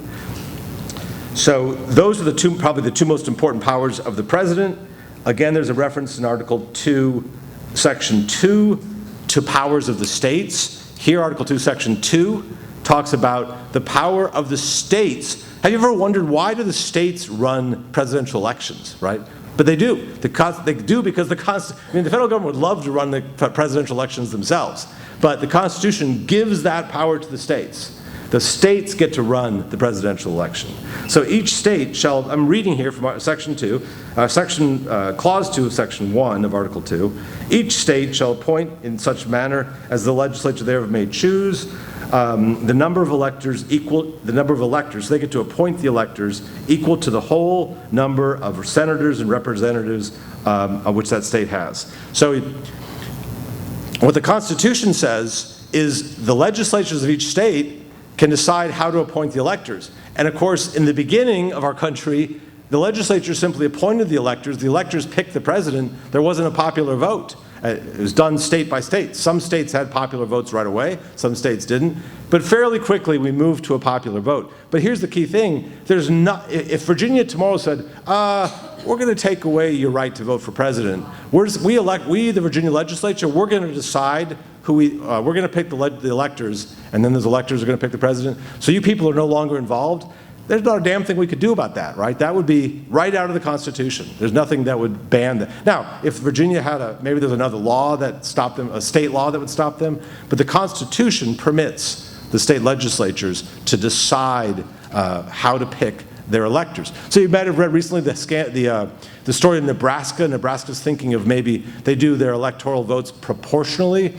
So those are probably the two most important powers of the President. Again, there's a reference in Article 2, Section 2 to powers of the states. Here, Article 2, Section 2 talks about the power of the states. Have you ever wondered why do the states run presidential elections, right? But they do. They do because the federal government would love to run the presidential elections themselves, but the Constitution gives that power to the states. The states get to run the presidential election. So each state shall, I'm reading here from Section 2, Clause 2 of Section 1 of Article 2, each state shall appoint in such manner as the legislature thereof may choose, the number of electors, they get to appoint the electors equal to the whole number of senators and representatives of which that state has. So what the Constitution says is the legislatures of each state can decide how to appoint the electors. And of course, in the beginning of our country, the legislature simply appointed the electors picked the president, there wasn't a popular vote. It was done state by state. Some states had popular votes right away, some states didn't. But fairly quickly we moved to a popular vote. But here's the key thing, if Virginia tomorrow said, we're going to take away your right to vote for president, we the Virginia legislature, we're going to decide we're going to pick the electors, and then those electors are going to pick the president. So you people are no longer involved. There's not a damn thing we could do about that, right? That would be right out of the Constitution. There's nothing that would ban that. Now, if Virginia had maybe there's another law that stopped them, a state law that would stop them, but the Constitution permits the state legislatures to decide how to pick their electors. So you might have read recently the story in Nebraska. Nebraska's thinking of maybe they do their electoral votes proportionally.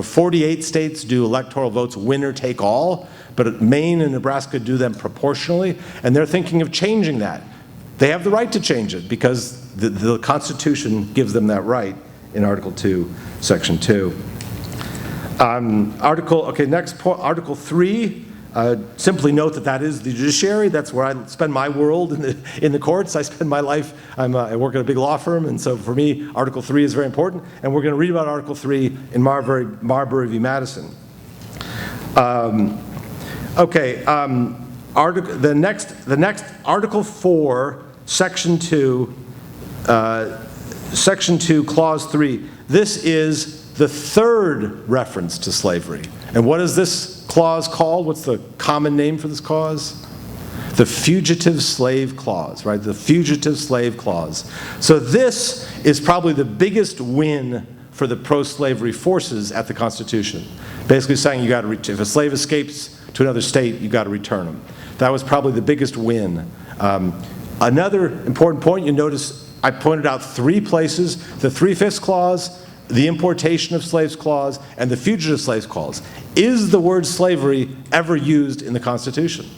48 states do electoral votes winner take all, but Maine and Nebraska do them proportionally, and they're thinking of changing that. They have the right to change it because the Constitution gives them that right in Article 2, Section 2. Next point, Article 3. Simply note that is the judiciary. That's where I spend my world in the courts. I spend my life, I work at a big law firm, and so for me, Article 3 is very important. And we're going to read about Article 3 in Marbury v. Madison. The next Article 4, Section 2, Clause 3. This is the third reference to slavery. And what is this clause called? What's the common name for this clause? The Fugitive Slave Clause, right? The Fugitive Slave Clause. So this is probably the biggest win for the pro-slavery forces at the Constitution. Basically saying if a slave escapes to another state, you've got to return him. That was probably the biggest win. Another important point, you notice I pointed out 3 places, the 3/5 clause, the Importation of Slaves Clause, and the Fugitive Slaves Clause. Is the word slavery ever used in the Constitution?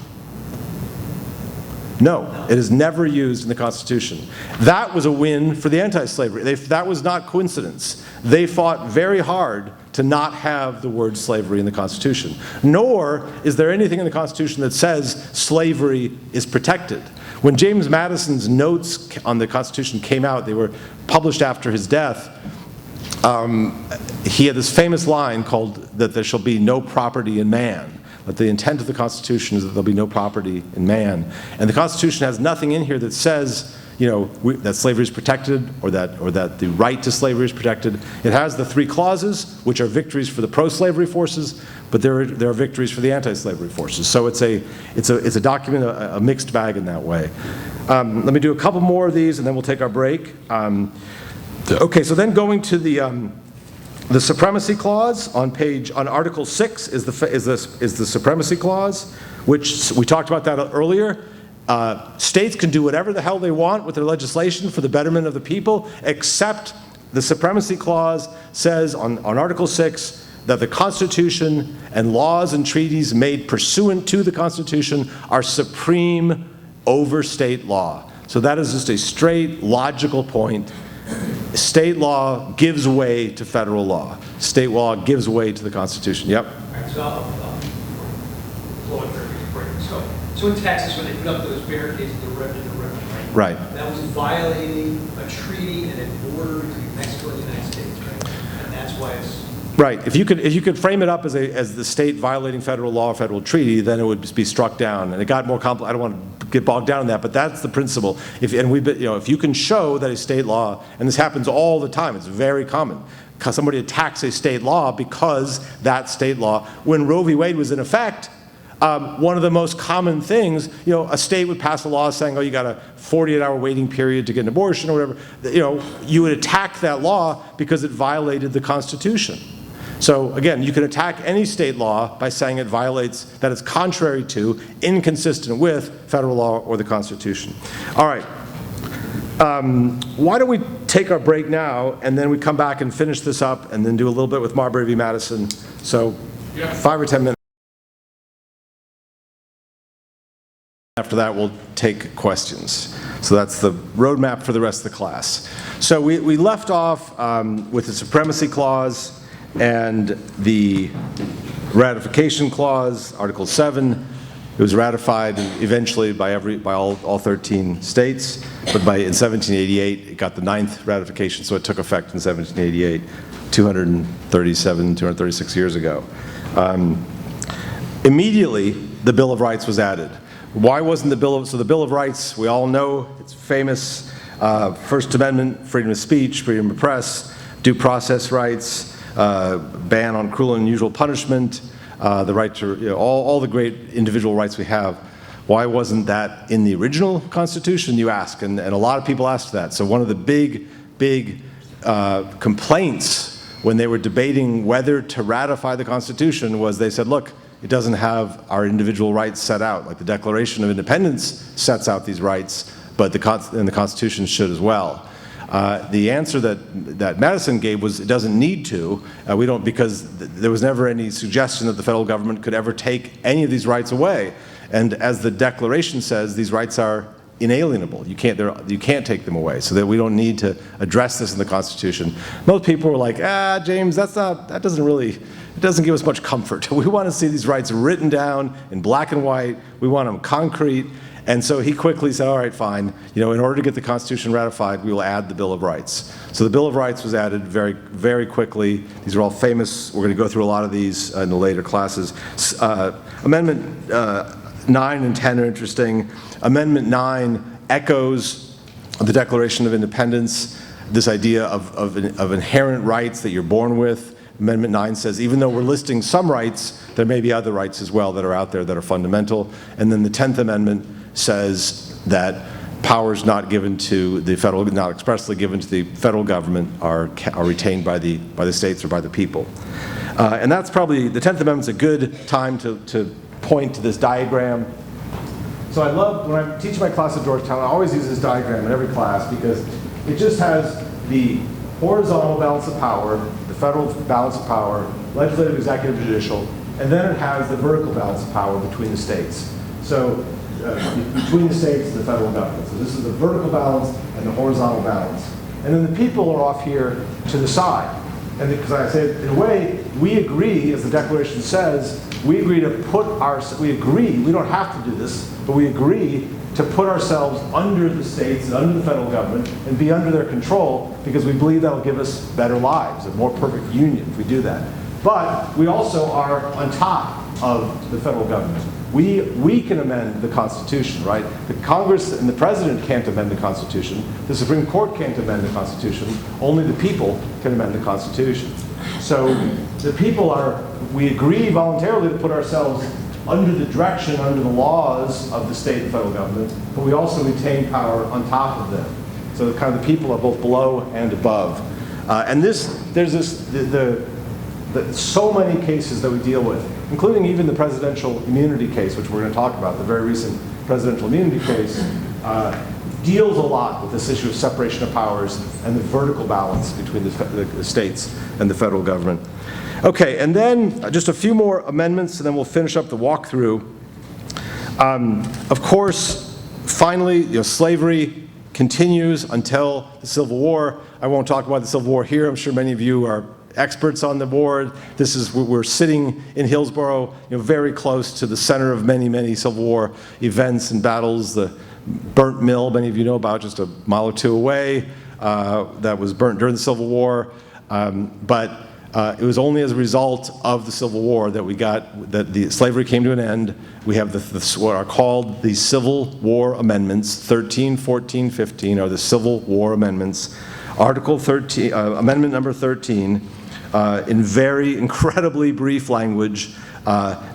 No, it is never used in the Constitution. That was a win for the anti-slavery. That was not coincidence. They fought very hard to not have the word slavery in the Constitution. Nor is there anything in the Constitution that says slavery is protected. When James Madison's notes on the Constitution came out, they were published after his death, he had this famous line called that there shall be no property in man. But the intent of the Constitution is that there'll be no property in man. And the Constitution has nothing in here that says, that slavery is protected or that the right to slavery is protected. It has the 3 clauses, which are victories for the pro-slavery forces, but there are victories for the anti-slavery forces. So it's a document, a mixed bag in that way. Let me do a couple more of these, and then we'll take our break. Okay, so then going to the Supremacy Clause on Article 6 is the Supremacy Clause, which we talked about that earlier. States can do whatever the hell they want with their legislation for the betterment of the people, except the Supremacy Clause says on Article 6 that the Constitution and laws and treaties made pursuant to the Constitution are supreme over state law. So that is just a straight, logical point. State law gives way to federal law. State law gives way to the Constitution. Yep. All right, so I'll blow it very quick. So in Texas, when they put up those barricades at the river, right? Right. That was violating a treaty and a border between Mexico and the United States, right? And that's why it's... Right. If you could frame it up as the state violating federal law or federal treaty, then it would be struck down. And it got more complicated. I don't want to get bogged down in that, but that's the principle. If you can show that a state law, and this happens all the time, it's very common, because somebody attacks a state law because that state law, when Roe v. Wade was in effect, one of the most common things, a state would pass a law saying, oh, you got a 48-hour waiting period to get an abortion or whatever. You would attack that law because it violated the Constitution. So again, you can attack any state law by saying it violates, that it's contrary to, inconsistent with federal law or the Constitution. All right. Why don't we take our break now, and then we come back and finish this up, and then do a little bit with Marbury v. Madison. So 5 or 10 minutes. After that, we'll take questions. So that's the roadmap for the rest of the class. So we left off with the Supremacy Clause and the Ratification Clause, Article 7. It was ratified eventually by all 13 states, but in 1788 it got the 9th ratification, so it took effect in 1788, 236 years ago. Immediately, the Bill of Rights was added. Why wasn't the the Bill of Rights, we all know, it's famous, First Amendment, freedom of speech, freedom of press, due process rights, ban on cruel and unusual punishment, the right to, all the great individual rights we have. Why wasn't that in the original Constitution, you ask? And a lot of people asked that. So one of the big complaints when they were debating whether to ratify the Constitution was they said, look, it doesn't have our individual rights set out. Like the Declaration of Independence sets out these rights, but the Constitution should as well. The answer that Madison gave was it doesn't need to. Because there was never any suggestion that the federal government could ever take any of these rights away. And as the Declaration says, these rights are inalienable. You can't take them away. So that we don't need to address this in the Constitution. Most people were like, James, it doesn't give us much comfort. We want to see these rights written down in black and white. We want them concrete. And so he quickly said, all right, fine. In order to get the Constitution ratified, we will add the Bill of Rights. So the Bill of Rights was added very, very quickly. These are all famous. We're going to go through a lot of these in the later classes. Amendment 9 and 10 are interesting. Amendment 9 echoes the Declaration of Independence, this idea of inherent rights that you're born with. Amendment 9 says, even though we're listing some rights, there may be other rights as well that are out there that are fundamental. And then the 10th Amendment says that powers not given to the federal, not expressly given to the federal government are retained by the states or by the people. And that's probably, the 10th Amendment's a good time to point to this diagram. So I love, when I teach my class at Georgetown, I always use this diagram in every class because it just has the horizontal balance of power, the federal balance of power, legislative, executive, judicial, and then it has the vertical balance of power between the states. So between the states and the federal government. So this is the vertical balance and the horizontal balance. And then the people are off here to the side. And because I said, in a way, we agree, as the Declaration says, we agree, we don't have to do this, but we agree to put ourselves under the states and under the federal government and be under their control because we believe that'll give us better lives, a more perfect union if we do that. But we also are on top of the federal government. We can amend the Constitution, right? The Congress and the President can't amend the Constitution. The Supreme Court can't amend the Constitution. Only the people can amend the Constitution. So the people we agree voluntarily to put ourselves under the direction, under the laws of the state and federal government, but we also retain power on top of them. So the people are both below and above. And so many cases that we deal with, including even the presidential immunity case, which we're going to talk about, the very recent presidential immunity case, deals a lot with this issue of separation of powers and the vertical balance between the states and the federal government. Okay, and then just a few more amendments, and then we'll finish up the walkthrough. Of course, finally, slavery continues until the Civil War. I won't talk about the Civil War here. I'm sure many of you are experts on the war. We're sitting in Hillsboro, very close to the center of many, many Civil War events and battles. The burnt mill, many of you know about, just a mile or two away, that was burnt during the Civil War. But it was only as a result of the Civil War that the slavery came to an end. We have what are called the Civil War Amendments. 13, 14, 15 are the Civil War Amendments. Article 13, Amendment number 13, in very incredibly brief language,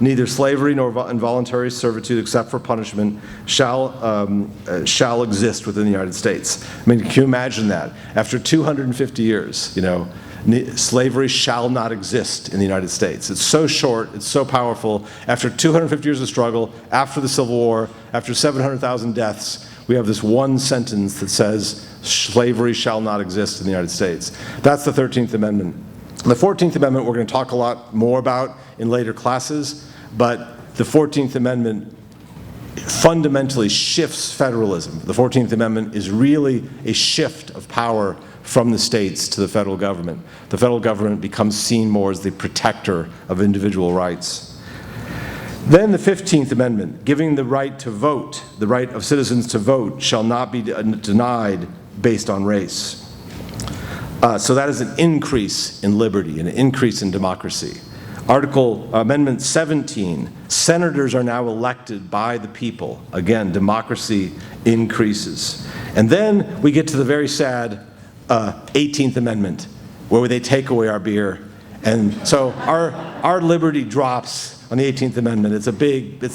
neither slavery nor involuntary servitude except for punishment shall exist within the United States. I mean, can you imagine that? After 250 years, slavery shall not exist in the United States. It's so short, it's so powerful. After 250 years of struggle, after the Civil War, after 700,000 deaths, we have this one sentence that says slavery shall not exist in the United States. That's the 13th Amendment. The 14th Amendment we're going to talk a lot more about in later classes, but the 14th Amendment fundamentally shifts federalism. The 14th Amendment is really a shift of power from the states to the federal government. The federal government becomes seen more as the protector of individual rights. Then the 15th Amendment, giving the right to vote, the right of citizens to vote, shall not be denied based on race. So that is an increase in liberty, an increase in democracy. Amendment 17, senators are now elected by the people. Again, democracy increases. And then we get to the very sad 18th Amendment, where they take away our beer. And so our liberty drops on the 18th Amendment. It's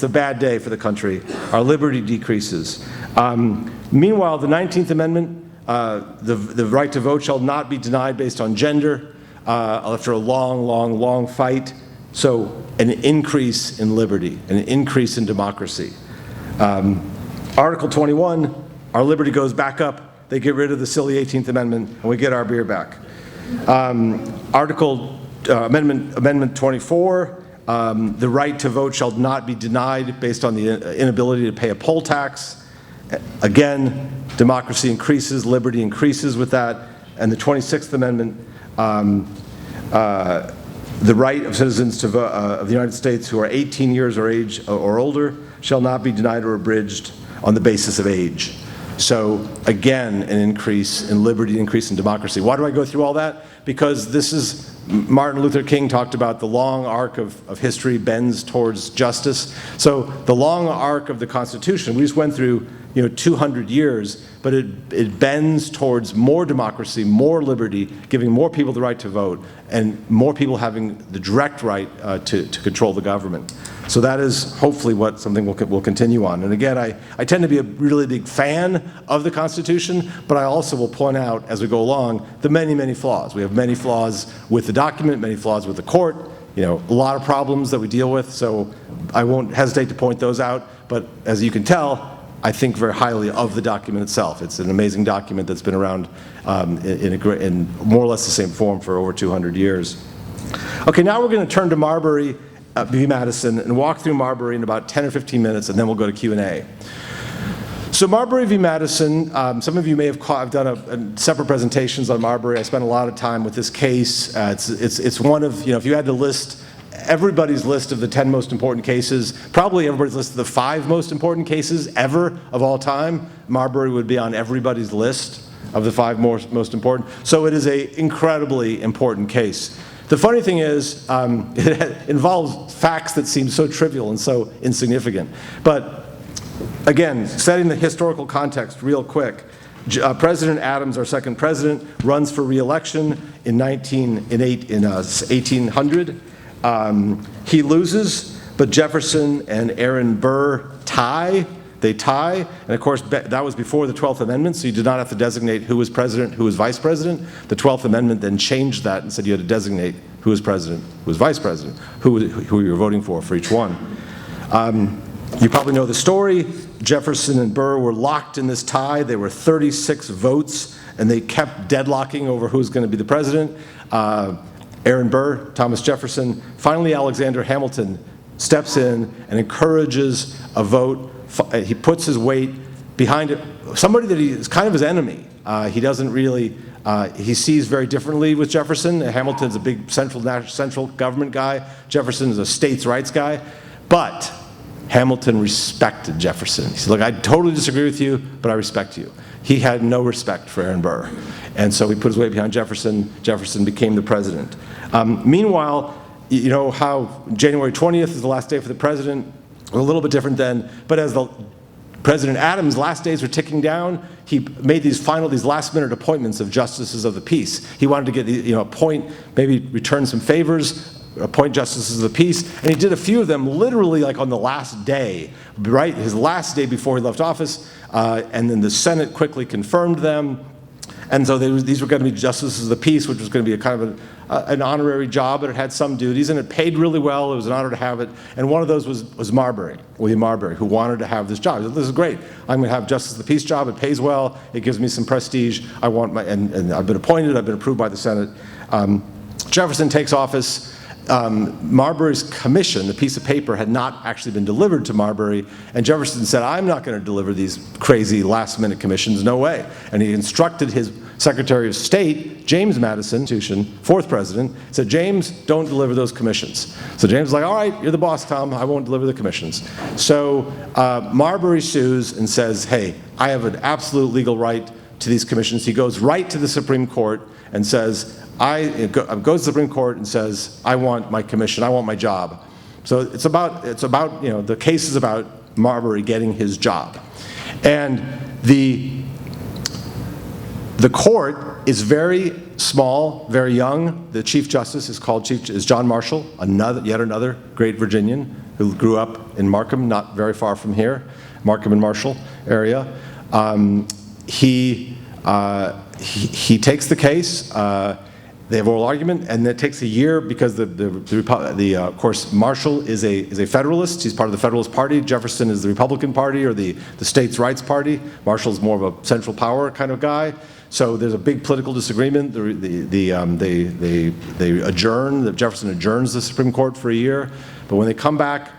a bad day for the country. Our liberty decreases. Meanwhile, the 19th Amendment, the right to vote shall not be denied based on gender after a long fight. So an increase in liberty, an increase in democracy. Article 21, our liberty goes back up. They get rid of the silly 18th Amendment, and we get our beer back. Amendment 24, the right to vote shall not be denied based on the inability to pay a poll tax. Again, democracy increases, liberty increases with that. And the 26th Amendment, the right of citizens to vote, of the United States who are 18 years or age or older shall not be denied or abridged on the basis of age. So again, an increase in liberty, increase in democracy. Why do I go through all that? Because this is, Martin Luther King talked about the long arc of history bends towards justice. So the long arc of the Constitution, we just went through 200 years, but it bends towards more democracy, more liberty, giving more people the right to vote, and more people having the direct right to control the government. So that is hopefully something we'll continue on. And again, I tend to be a really big fan of the Constitution, but I also will point out as we go along the many, many flaws. We have many flaws with the document, many flaws with the court, a lot of problems that we deal with, so I won't hesitate to point those out. But as you can tell, I think very highly of the document itself. It's an amazing document that's been around in more or less the same form for over 200 years. Okay, now we're going to turn to Marbury v. Madison and walk through Marbury in about 10 or 15 minutes, and then we'll go to Q&A. So Marbury v. Madison, some of you may have I've done separate presentations on Marbury. I spent a lot of time with this case. It's one of, if you had to list everybody's list of the 10 most important cases, probably everybody's list of the 5 most important cases ever of all time, Marbury would be on everybody's list of the 5 most important. So it is an incredibly important case. The funny thing is, it involves facts that seem so trivial and so insignificant. But again, setting the historical context real quick, President Adams, our second president, runs for re-election in 1800. He loses, but Jefferson and Aaron Burr tie. They tie, and of course that was before the 12th Amendment, so you did not have to designate who was president, who was vice president. The 12th Amendment then changed that and said you had to designate who was president, who was vice president, who you were voting for each one. You probably know the story. Jefferson and Burr were locked in this tie. There were 36 votes, and they kept deadlocking over who was going to be the president. Aaron Burr, Thomas Jefferson. Finally, Alexander Hamilton steps in and encourages a vote. He puts his weight behind it. Somebody that is kind of his enemy. He doesn't really, he sees very differently with Jefferson. Hamilton's a big central government guy. Jefferson is a states' rights guy. But Hamilton respected Jefferson. He said, look, I totally disagree with you, but I respect you. He had no respect for Aaron Burr. And so he put his weight behind Jefferson. Jefferson became the president. Meanwhile, you know how January 20th is the last day for the president? A little bit different then, but as President Adams' last days were ticking down, he made these last-minute appointments of justices of the peace. He wanted to get, appoint, maybe return some favors, appoint justices of the peace, and he did a few of them literally like on the last day, right? His last day before he left office, and then the Senate quickly confirmed them. And so these were going to be justices of the peace, which was going to be a kind of an honorary job, but it had some duties, and it paid really well. It was an honor to have it. And one of those was Marbury, William Marbury, who wanted to have this job. He said, this is great. I'm going to have justice of the peace job. It pays well. It gives me some prestige. I want and I've been appointed. I've been approved by the Senate. Jefferson takes office. Marbury's commission, the piece of paper, had not actually been delivered to Marbury, and Jefferson said, I'm not going to deliver these crazy last-minute commissions, no way. And he instructed his Secretary of State, James Madison, fourth president, said, James, don't deliver those commissions. So James was like, all right, you're the boss, Tom, I won't deliver the commissions. So Marbury sues and says, hey, I have an absolute legal right to these commissions. He goes right to the Supreme Court and says, goes to the Supreme Court and says, I want my commission, I want my job. So it's about the case is about Marbury getting his job. And the court is very small, very young. The Chief Justice is John Marshall, yet another great Virginian who grew up in Markham, not very far from here, Markham and Marshall area. He takes the case. They have oral argument, and it takes a year because of course, Marshall is a Federalist. He's part of the Federalist Party. Jefferson is the Republican Party or the States' Rights Party. Marshall's more of a central power kind of guy. So there's a big political disagreement. They adjourn. Jefferson adjourns the Supreme Court for a year, but when they come back,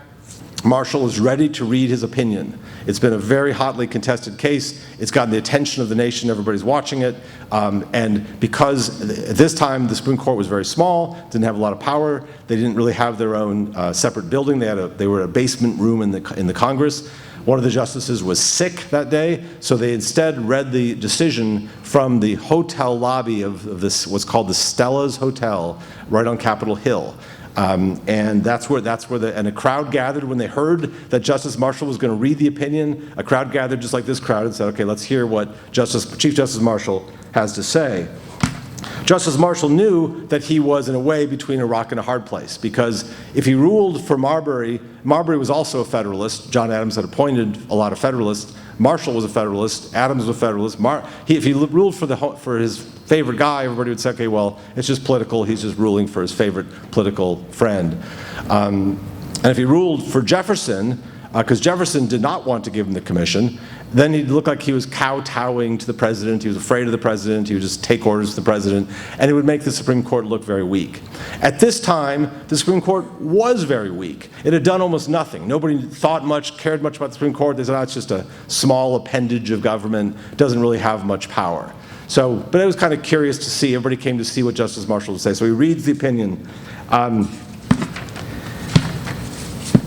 Marshall is ready to read his opinion. It's been a very hotly contested case. It's gotten the attention of the nation. Everybody's watching it. And because at this time the Supreme Court was very small, didn't have a lot of power, they didn't really have their own separate building. They were a basement room in the Congress. One of the justices was sick that day, so they instead read the decision from the hotel lobby of this, what's called the Stella's Hotel, right on Capitol Hill. And that's where and a crowd gathered when they heard that Justice Marshall was going to read the opinion. A crowd gathered just like this crowd and said, okay, let's hear what Chief Justice Marshall has to say. Justice Marshall knew that he was in a way between a rock and a hard place, because if he ruled for Marbury was also a Federalist. John Adams had appointed a lot of Federalists. Marshall was a Federalist. Adams was a Federalist. If he ruled for his favorite guy, everybody would say, okay, well, it's just political. He's just ruling for his favorite political friend. And if he ruled for Jefferson, because Jefferson did not want to give him the commission. Then he looked like he was kowtowing to the president. He was afraid of the president. He would just take orders from the president, and it would make the Supreme Court look very weak. At this time, the Supreme Court was very weak. It had done almost nothing. Nobody thought much, cared much about the Supreme Court. They said, oh, it's just a small appendage of government, doesn't really have much power. So, but I was kind of curious to see, everybody came to see what Justice Marshall would say. So he reads the opinion. And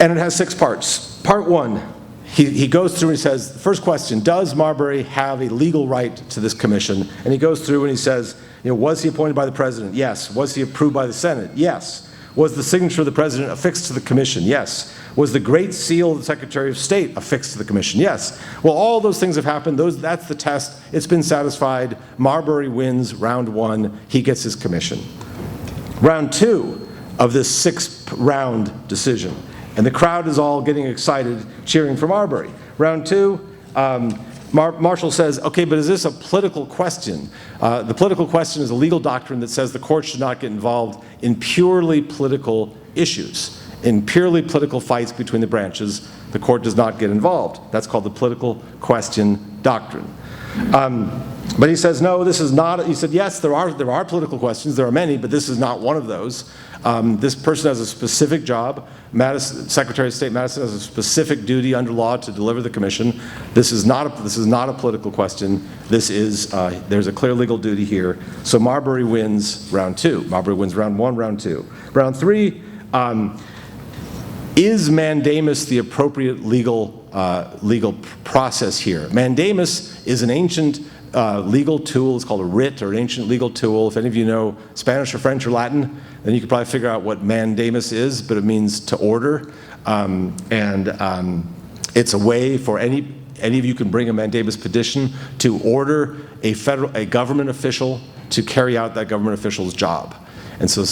it has 6 parts. Part 1, he goes through and he says, the first question, does Marbury have a legal right to this commission? And he goes through and he says, was he appointed by the president? Yes. Was he approved by the Senate? Yes. Was the signature of the president affixed to the commission? Yes. Was the Great Seal of the Secretary of State affixed to the commission? Yes. Well, all those things have happened. That's the test. It's been satisfied. Marbury wins round 1. He gets his commission. Round 2 of this 6th round decision. And the crowd is all getting excited, cheering for Marbury. Round 2, Marshall says, okay, but is this a political question? The political question is a legal doctrine that says the court should not get involved in purely political issues. In purely political fights between the branches, the court does not get involved. That's called the political question doctrine. But he says, no, this is not, he said, yes, there are political questions, there are many, but this is not one of those. This person has a specific job. Secretary of State Madison has a specific duty under law to deliver the commission. This is not a political question. This is, there's a clear legal duty here. So Marbury wins round 2. Marbury wins round 1, round 2. Round 3, is mandamus the appropriate legal process here? Mandamus is an ancient legal tool. It's called a writ, or an ancient legal tool. If any of you know Spanish or French or Latin, then you could probably figure out what mandamus is, but it means to order. It's a way for any of you can bring a mandamus petition to order a government official to carry out that government official's job. And so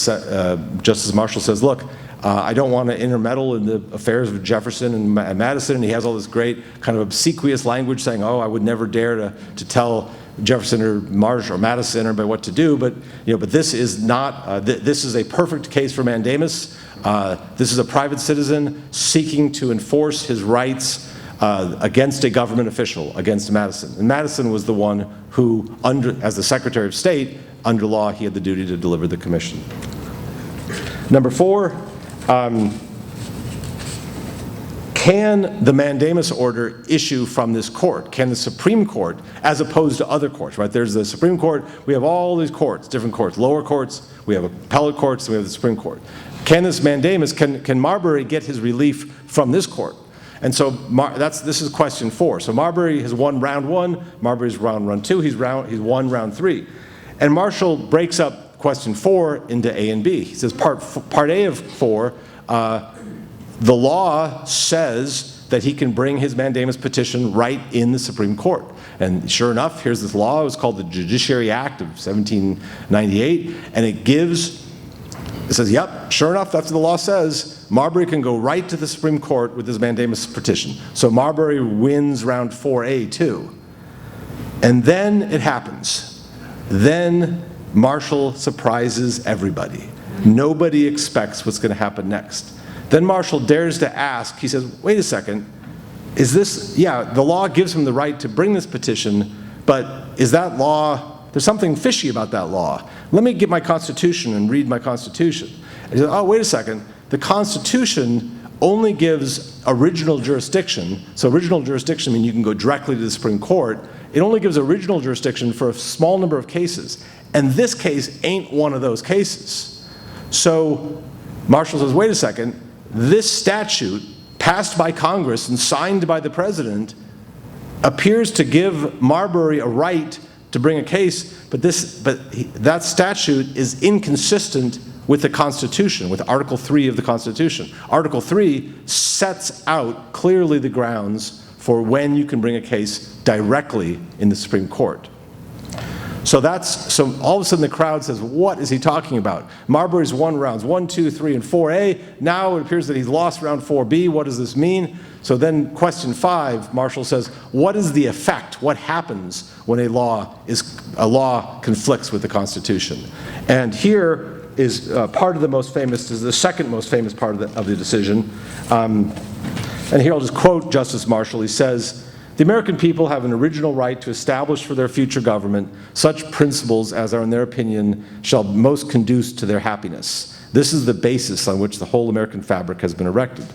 Justice Marshall says, look, I don't want to intermeddle in the affairs of Jefferson and Madison, and he has all this great kind of obsequious language saying, oh, I would never dare to tell Jefferson or Marsh or Madison or what to do, but this is not, this is a perfect case for mandamus. This is a private citizen seeking to enforce his rights against a government official, against Madison. And Madison was the one who, as the Secretary of State, under law, he had the duty to deliver the commission. Number 4, can the mandamus order issue from this court? Can the Supreme Court, as opposed to other courts, right? There's the Supreme Court, we have all these courts, different courts, lower courts, we have appellate courts, and we have the Supreme Court. Can this mandamus, can Marbury get his relief from this court? And so this is question 4. So Marbury has won round 1, Marbury's won round 2, he's won round 3. And Marshall breaks up question 4 into A and B. He says part A of 4, the law says that he can bring his mandamus petition right in the Supreme Court. And sure enough, here's this law. It was called the Judiciary Act of 1798, and it says, yep, sure enough, that's what the law says. Marbury can go right to the Supreme Court with his mandamus petition. So Marbury wins round 4A too. And then it happens. Then Marshall surprises everybody. Nobody expects what's going to happen next. Then Marshall dares to ask, he says, wait a second, is this, yeah, the law gives him the right to bring this petition, but is that law, there's something fishy about that law. Let me get my Constitution and read my Constitution. And he says, oh, wait a second, the Constitution only gives original jurisdiction. So original jurisdiction means you can go directly to the Supreme Court. It only gives original jurisdiction for a small number of cases. And this case ain't one of those cases. So Marshall says, wait a second, this statute passed by Congress and signed by the president appears to give Marbury a right to bring a case, but that statute is inconsistent with the Constitution, with Article 3 of the Constitution. Article 3 sets out clearly the grounds for when you can bring a case directly in the Supreme Court. So all of a sudden the crowd says, what is he talking about? Marbury's won rounds 1, 2, 3, and 4A. Now it appears that he's lost round 4B. What does this mean? So then question 5, Marshall says, what is the effect? What happens when a law conflicts with the Constitution? And here is part of the most famous, is the second most famous part of the decision. And here I'll just quote Justice Marshall. He says, "The American people have an original right to establish for their future government such principles as are, in their opinion, shall most conduce to their happiness. This is the basis on which the whole American fabric has been erected.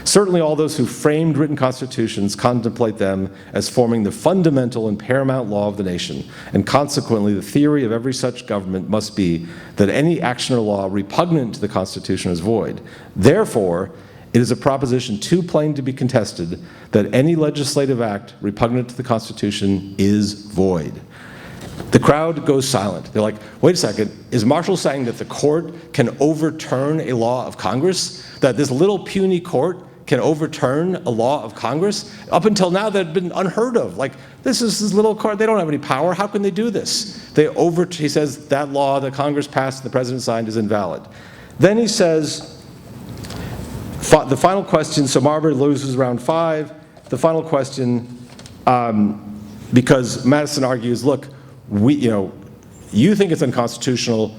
Certainly all those who framed written constitutions contemplate them as forming the fundamental and paramount law of the nation, and consequently the theory of every such government must be that any action or law repugnant to the Constitution is void. Therefore, it is a proposition too plain to be contested that any legislative act repugnant to the Constitution is void." The crowd goes silent. They're like, wait a second, is Marshall saying that the court can overturn a law of Congress? That this little puny court can overturn a law of Congress? Up until now, that had been unheard of. Like, this is this little court, they don't have any power, how can they do this? He says that law that Congress passed and the president signed is invalid. Then he says, the final question, so Marbury loses round 5. The final question, because Madison argues, look, you think it's unconstitutional.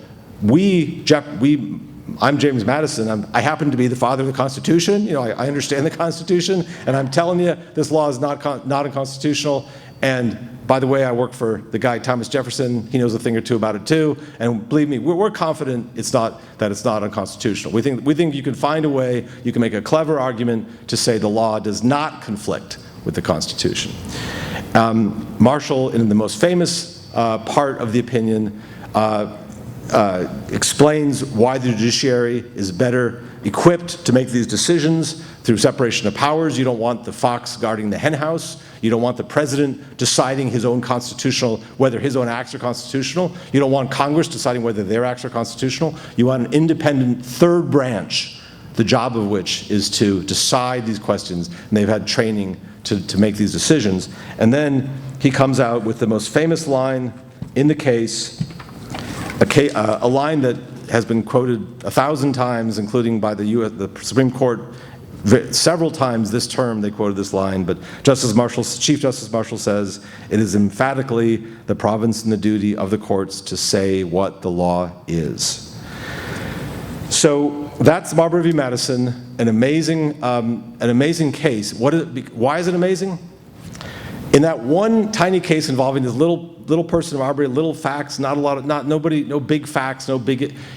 I'm James Madison. I happen to be the father of the Constitution. I understand the Constitution, and I'm telling you this law is not unconstitutional. And by the way, I work for the guy Thomas Jefferson. He knows a thing or two about it too. And believe me, we're confident that it's not unconstitutional. We think you can find a way. You can make a clever argument to say the law does not conflict with the Constitution. Marshall, in the most famous part of the opinion, explains why the judiciary is better equipped to make these decisions through separation of powers. You don't want the fox guarding the hen house. You don't want the president deciding whether his own acts are constitutional. You don't want Congress deciding whether their acts are constitutional. You want an independent third branch, the job of which is to decide these questions, and they've had training to make these decisions. And then he comes out with the most famous line in the case, a line that has been quoted 1,000 times, including by the Supreme Court. Several times this term they quoted this line, but Chief Justice Marshall says, "It is emphatically the province and the duty of the courts to say what the law is." So that's Marbury v. Madison, an amazing case. Why is it amazing? In that one tiny case involving this little person, Marbury, little facts, no big facts,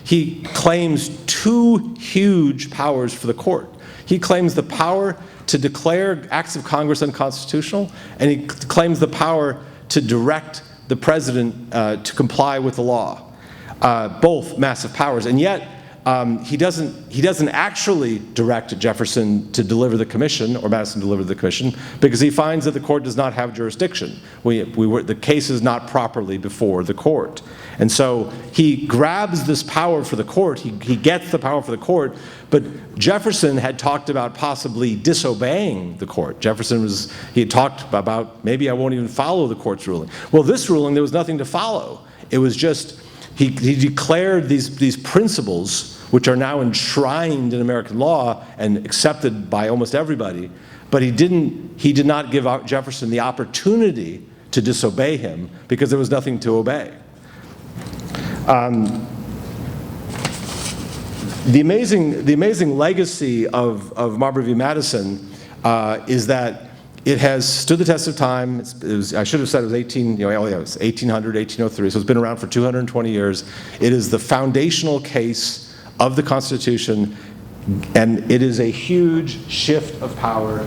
he claims 2 huge powers for the court. He claims the power to declare acts of Congress unconstitutional, and he claims the power to direct the president to comply with the law. Both massive powers, and yet he doesn't actually direct Jefferson to deliver the commission, or Madison to deliver the commission, because he finds that the court does not have jurisdiction. The case is not properly before the court. And so he grabs this power for the court, he gets the power for the court, but Jefferson had talked about possibly disobeying the court. He had talked about, maybe I won't even follow the court's ruling. Well, this ruling, there was nothing to follow. It was just, he declared these principles, which are now enshrined in American law and accepted by almost everybody, but he did not give Jefferson the opportunity to disobey him because there was nothing to obey. The amazing legacy of Marbury v. Madison is that it has stood the test of time. I should have said it was 1800, 1803, so it's been around for 220 years. It is the foundational case of the Constitution, and it is a huge shift of power.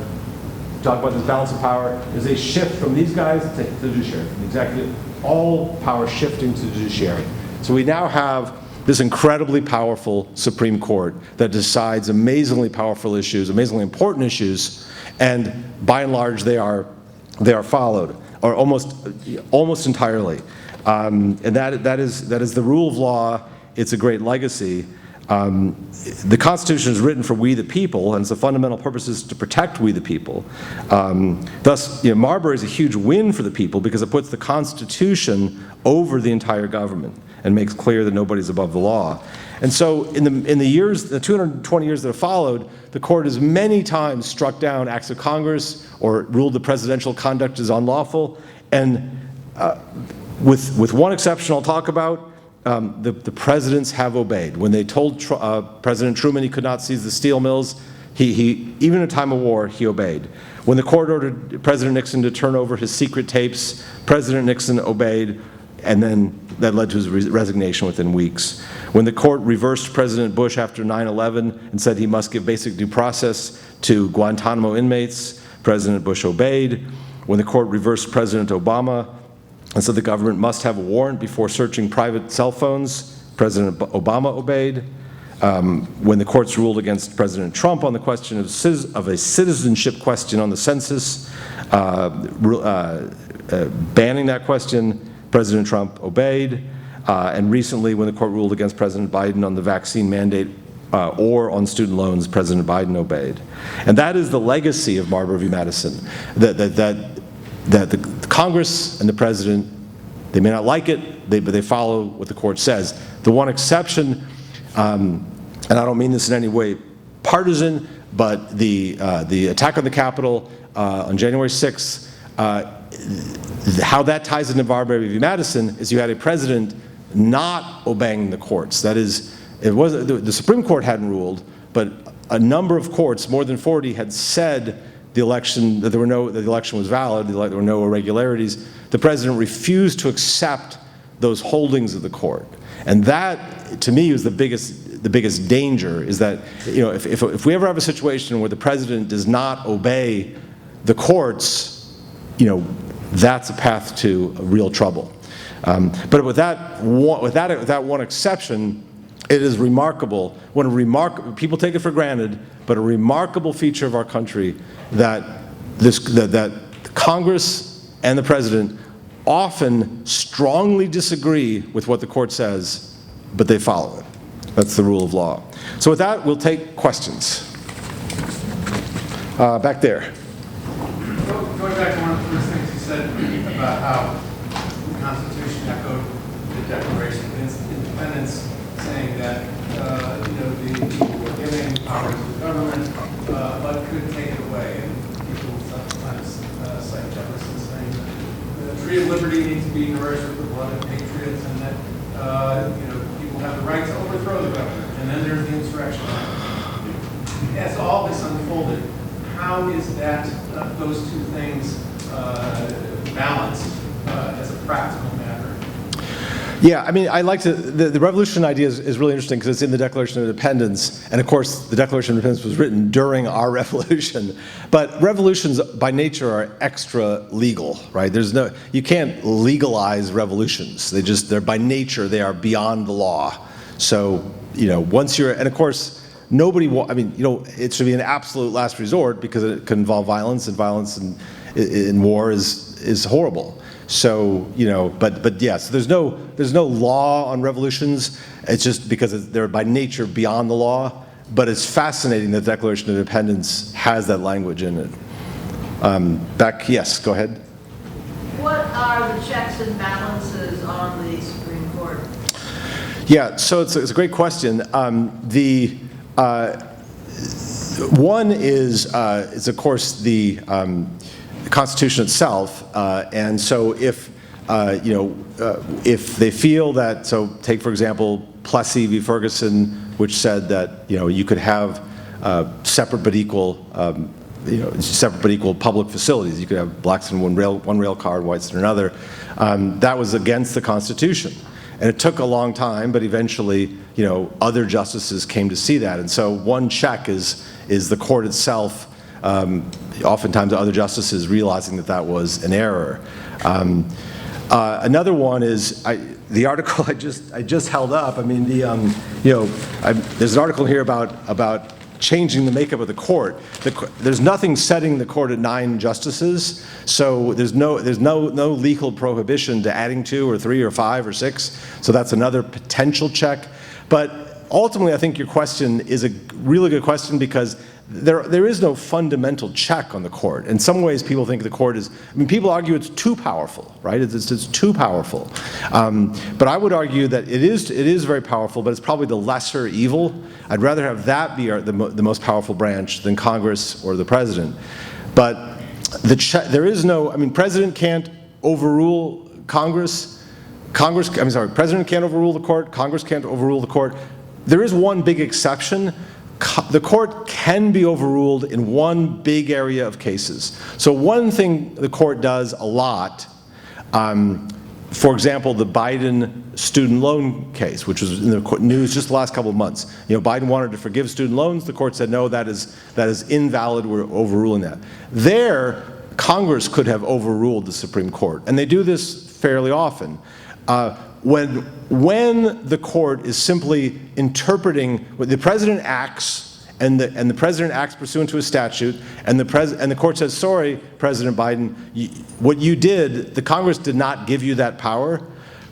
Talk about this balance of power. There's a shift from these guys to the judiciary, from the executive, all power shifting to the judiciary. So we now have this incredibly powerful Supreme Court that decides amazingly powerful issues, amazingly important issues, and by and large they are followed, or almost entirely. And that is the rule of law. It's a great legacy. The Constitution is written for we the people, and its fundamental purpose is to protect we the people. Thus, Marbury is a huge win for the people because it puts the Constitution over the entire government and makes clear that nobody's above the law. And so in the 220 years that have followed, the court has many times struck down acts of Congress or ruled the presidential conduct is unlawful. And with one exception I'll talk about, the presidents have obeyed. When they told President Truman he could not seize the steel mills, even in a time of war, he obeyed. When the court ordered President Nixon to turn over his secret tapes, President Nixon obeyed, and then that led to his resignation within weeks. When the court reversed President Bush after 9/11 and said he must give basic due process to Guantanamo inmates, President Bush obeyed. When the court reversed President Obama and said the government must have a warrant before searching private cell phones, President Obama obeyed. When the courts ruled against President Trump on the question of a citizenship question on the census, banning that question, President Trump obeyed. And recently, when the court ruled against President Biden on the vaccine mandate or on student loans, President Biden obeyed. And that is the legacy of Marbury v. Madison, that the Congress and the President, they may not like it, but they follow what the court says. The one exception, and I don't mean this in any way partisan, but the attack on the Capitol on January 6th, how that ties into Marbury v. Madison is you had a president not obeying the courts. That is, the Supreme Court hadn't ruled, but a number of courts, more than 40, had said the election, that the election was valid, there were no irregularities. The president refused to accept those holdings of the court. And that, to me, was the biggest danger, is that, you know, if we ever have a situation where the president does not obey the courts, you know, that's a path to real trouble. But with that one exception, it is remarkable, people take it for granted, but a remarkable feature of our country that Congress and the president often strongly disagree with what the court says, but they follow it. That's the rule of law. So with that, we'll take questions. Back there. Going back to one of the first things you said about how the Constitution echoed the Declaration of Independence, saying that the people were giving power to the government, but could take it away. And people sometimes cite Jefferson saying that the tree of liberty needs to be nourished with the blood of patriots, and that people have the right to overthrow the government. And then there's the insurrection. As all this unfolded, how is that those two things balanced as a practical matter? Yeah, I mean, I like to, the revolution idea is really interesting because it's in the Declaration of Independence, and of course the Declaration of Independence was written during our revolution. But revolutions by nature are extra legal, right? You can't legalize revolutions. They're by nature, they are beyond the law. So, once you're, and of course, it should be an absolute last resort because it can involve violence, and violence in war is horrible. So, but yes, there's no law on revolutions. It's just because they're by nature beyond the law. But it's fascinating that the Declaration of Independence has that language in it. Yes, go ahead. What are the checks and balances on the Supreme Court? Yeah, so it's a great question. One is of course the Constitution itself, and so if they feel that, so take for example Plessy v. Ferguson, which said that you could have separate but equal public facilities. You could have blacks in one rail car and whites in another. That was against the Constitution. And it took a long time, but eventually, other justices came to see that. And so one check is the court itself, oftentimes other justices realizing that was an error. Another one is the article I just held up. I mean, there's an article here about changing the makeup of the court. There's nothing setting the court at 9 justices, so there's no legal prohibition to adding 2 or 3 or 5 or 6. So that's another potential check. But ultimately, I think your question is a really good question because there is no fundamental check on the court. In some ways, people think the court is, people argue it's too powerful, right? It's too powerful. But I would argue that it is very powerful, but it's probably the lesser evil. I'd rather have that be the most powerful branch than Congress or the president. But there is no, president can't overrule Congress. President can't overrule the court. Congress can't overrule the court. There is one big exception. the court can be overruled in one big area of cases. So one thing the court does a lot, for example, the Biden student loan case, which was in the news just the last couple of months. Biden wanted to forgive student loans. The court said, no, that is invalid. We're overruling that. There, Congress could have overruled the Supreme Court, and they do this fairly often. When the court is simply interpreting what the president acts, and the president acts pursuant to a statute, and the court says, sorry, President Biden, what you did, the Congress did not give you that power.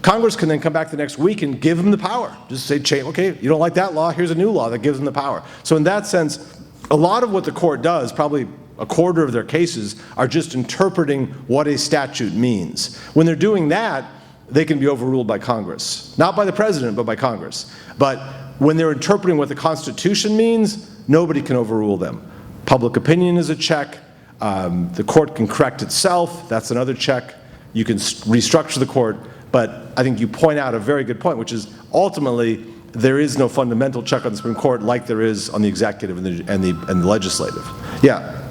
Congress can then come back the next week and give them the power. Just say, okay, you don't like that law, here's a new law that gives them the power. So in that sense, a lot of what the court does, probably a quarter of their cases, are just interpreting what a statute means. When they're doing that, they can be overruled by Congress. Not by the president, but by Congress. But when they're interpreting what the Constitution means, nobody can overrule them. Public opinion is a check. The court can correct itself. That's another check. You can restructure the court. But I think you point out a very good point, which is ultimately there is no fundamental check on the Supreme Court like there is on the executive and the legislative. Yeah.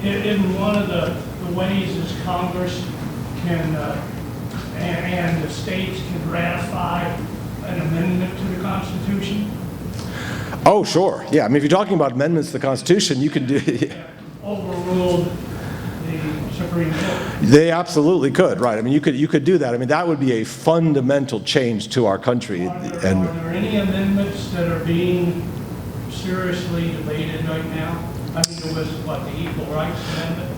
In one of the ways is Congress can and the states can ratify an amendment to the Constitution? Oh, sure. Yeah, I mean, if you're talking about amendments to the Constitution, you can do overruled the Supreme Court. They absolutely could, right? I mean, you could do that. I mean, that would be a fundamental change to our country. Are there any amendments that are being seriously debated right now? I mean, there was, the Equal Rights Amendment?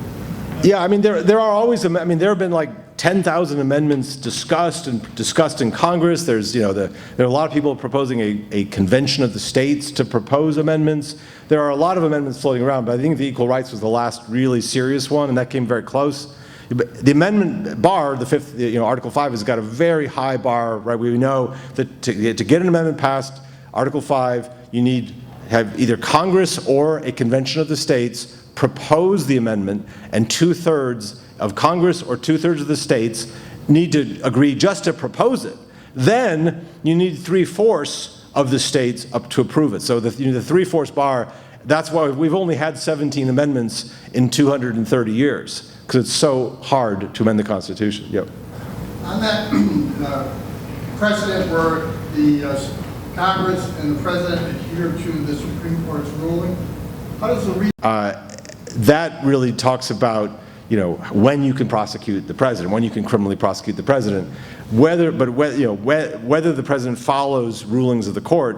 Yeah, I mean, there are always, I mean, there have been like 10,000 amendments discussed in Congress. There's, there are a lot of people proposing a convention of the states to propose amendments. There are a lot of amendments floating around, but I think the Equal Rights was the last really serious one, and that came very close. The amendment bar, the fifth, Article 5 has got a very high bar, right? We know that to get an amendment passed, Article 5, you need to have either Congress or a convention of the states propose the amendment, and 2/3 of Congress or 2/3 of the states need to agree just to propose it. Then you need 3/4 of the states up to approve it. So the 3/4 bar, that's why we've only had 17 amendments in 230 years, because it's so hard to amend the Constitution. Yep. On that precedent where the Congress and the President adhere to the Supreme Court's ruling, how does the that really talks about when you can prosecute the president, when you can criminally prosecute the president, whether the president follows rulings of the court,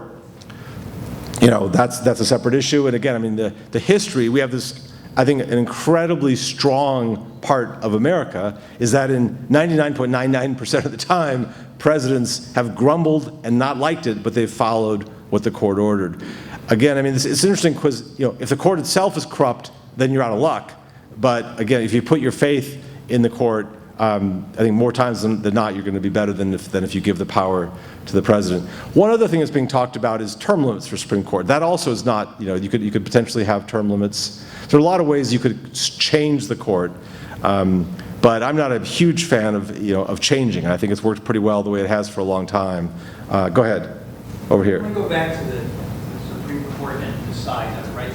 that's a separate issue. And again, I mean, the history, we have this, I think, an incredibly strong part of America is that in 99.99% of the time, presidents have grumbled and not liked it, but they've followed what the court ordered. Again, I mean, it's interesting because, if the court itself is corrupt, then you're out of luck. But again, if you put your faith in the court, I think more times than not, you're going to be better than if you give the power to the president. One other thing that's being talked about is term limits for Supreme Court. That also is not, you could potentially have term limits. There are a lot of ways you could change the court, but I'm not a huge fan of changing. I think it's worked pretty well the way it has for a long time. Go ahead, over here. I want to go back to the Supreme Court and decide that, right?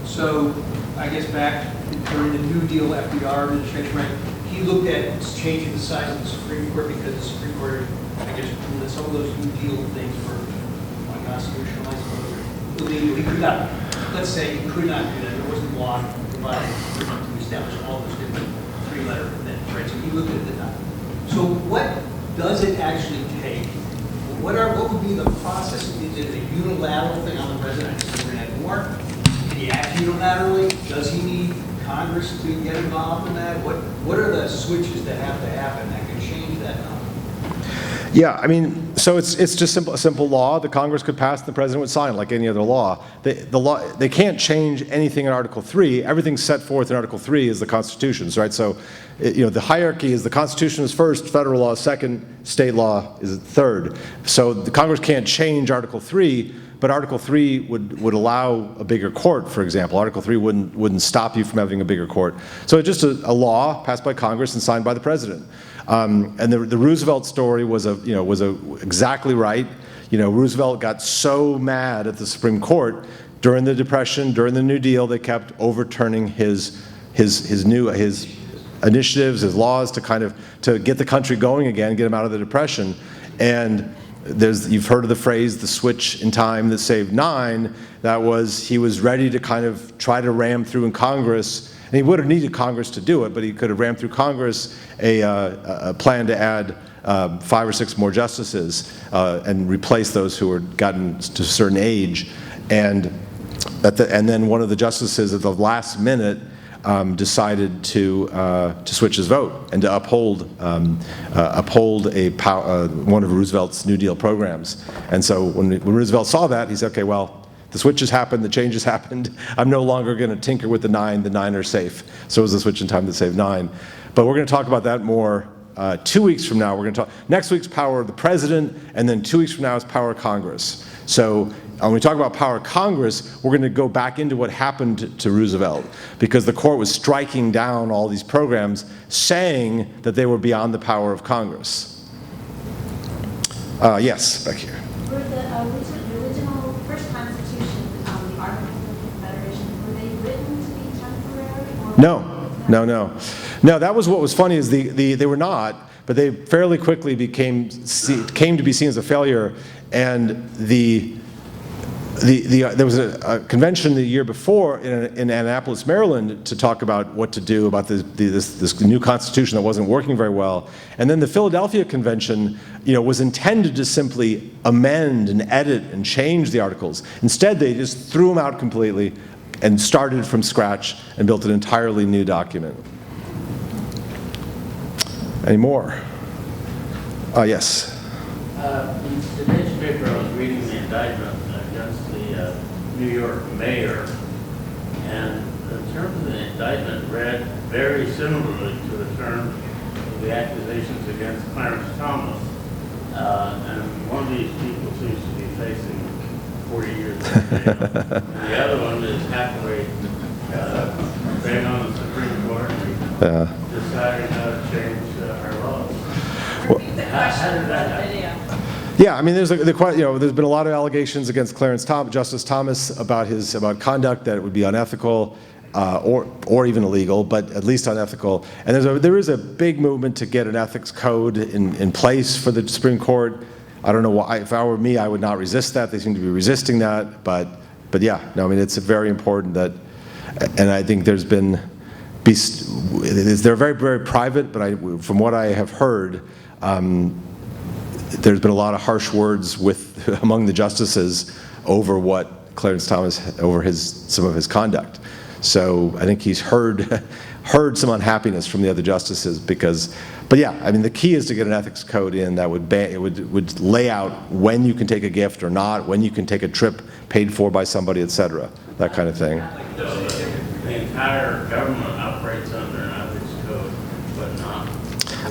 So I guess back during the New Deal FDR administration, right, he looked at changing the size of the Supreme Court because the Supreme Court, I guess, ruled that some of those New Deal things were unconstitutional, I suppose, or illegal. He could not, let's say, he could not do that. There wasn't law providing to establish all those different three-letter things, right? So he looked at that. So what does it actually take? What would be the process? Is it a unilateral thing on the president? I just we're going to add more. Can he act unilaterally? Does he need Congress to get involved in that? What are the switches that have to happen that can change that number? Yeah, I mean, so it's just a simple law. The Congress could pass, and the president would sign like any other law. They can't change anything in Article 3. Everything set forth in Article 3 is the Constitution's, right? So, the hierarchy is the Constitution is first, federal law is second, state law is third. So the Congress can't change Article 3, but Article 3 would allow a bigger court, for example. Article 3 wouldn't stop you from having a bigger court. So it's just a law passed by Congress and signed by the president. And the Roosevelt story was exactly right. Roosevelt got so mad at the Supreme Court during the Depression, during the New Deal, they kept overturning his initiatives, his laws to get the country going again, get him out of the Depression. And you've heard of the phrase, the switch in time that saved 9. That was, he was ready to kind of try to ram through in Congress, and he would have needed Congress to do it, but he could have rammed through Congress a plan to add 5 or 6 more justices and replace those who had gotten to a certain age. And then one of the justices at the last minute decided to switch his vote and to uphold one of Roosevelt's New Deal programs. And so when Roosevelt saw that, he said, okay, well, the switches happened, the changes happened. I'm no longer going to tinker with the 9. The 9 are safe. So it was the switch in time that saved 9. But we're going to talk about that more 2 weeks from now. We're going to talk next week's power of the president, and then 2 weeks from now is power of Congress. So when we talk about power of Congress, we're going to go back into what happened to Roosevelt, because the court was striking down all these programs, saying that they were beyond the power of Congress. Yes, back here. Were the original first Constitution, the Articles of Confederation, were they written to be temporary? No, that was what was funny, is they were not, but they fairly quickly came to be seen as a failure. And there was a convention the year before in Annapolis, Maryland, to talk about what to do about this new Constitution that wasn't working very well. And then the Philadelphia Convention, was intended to simply amend and edit and change the articles. Instead, they just threw them out completely and started from scratch and built an entirely new document. Any more? Yes. In today's paper, I was reading the indictment against the New York mayor, and the terms of the indictment read very similarly to the terms of the accusations against Clarence Thomas. And one of these people seems to be facing 40 years in jail. And the other one is happily staying on the Supreme Court and deciding how to change our laws. How did that happen? Yeah, I mean, there's been a lot of allegations against Justice Thomas about conduct that it would be unethical or even illegal, but at least unethical. And there is a big movement to get an ethics code in place for the Supreme Court. I don't know why. If I were me, I would not resist that. They seem to be resisting that, but yeah, no, I mean, it's very important that, and I think they're very, very private, but from what I have heard, there's been a lot of harsh words among the justices over what Clarence Thomas, over some of his conduct. So I think he's heard some unhappiness from the other justices but yeah, I mean, the key is to get an ethics code in that would lay out when you can take a gift or not, when you can take a trip paid for by somebody, etc., that kind of thing. The entire government operates under an ethics code, but not.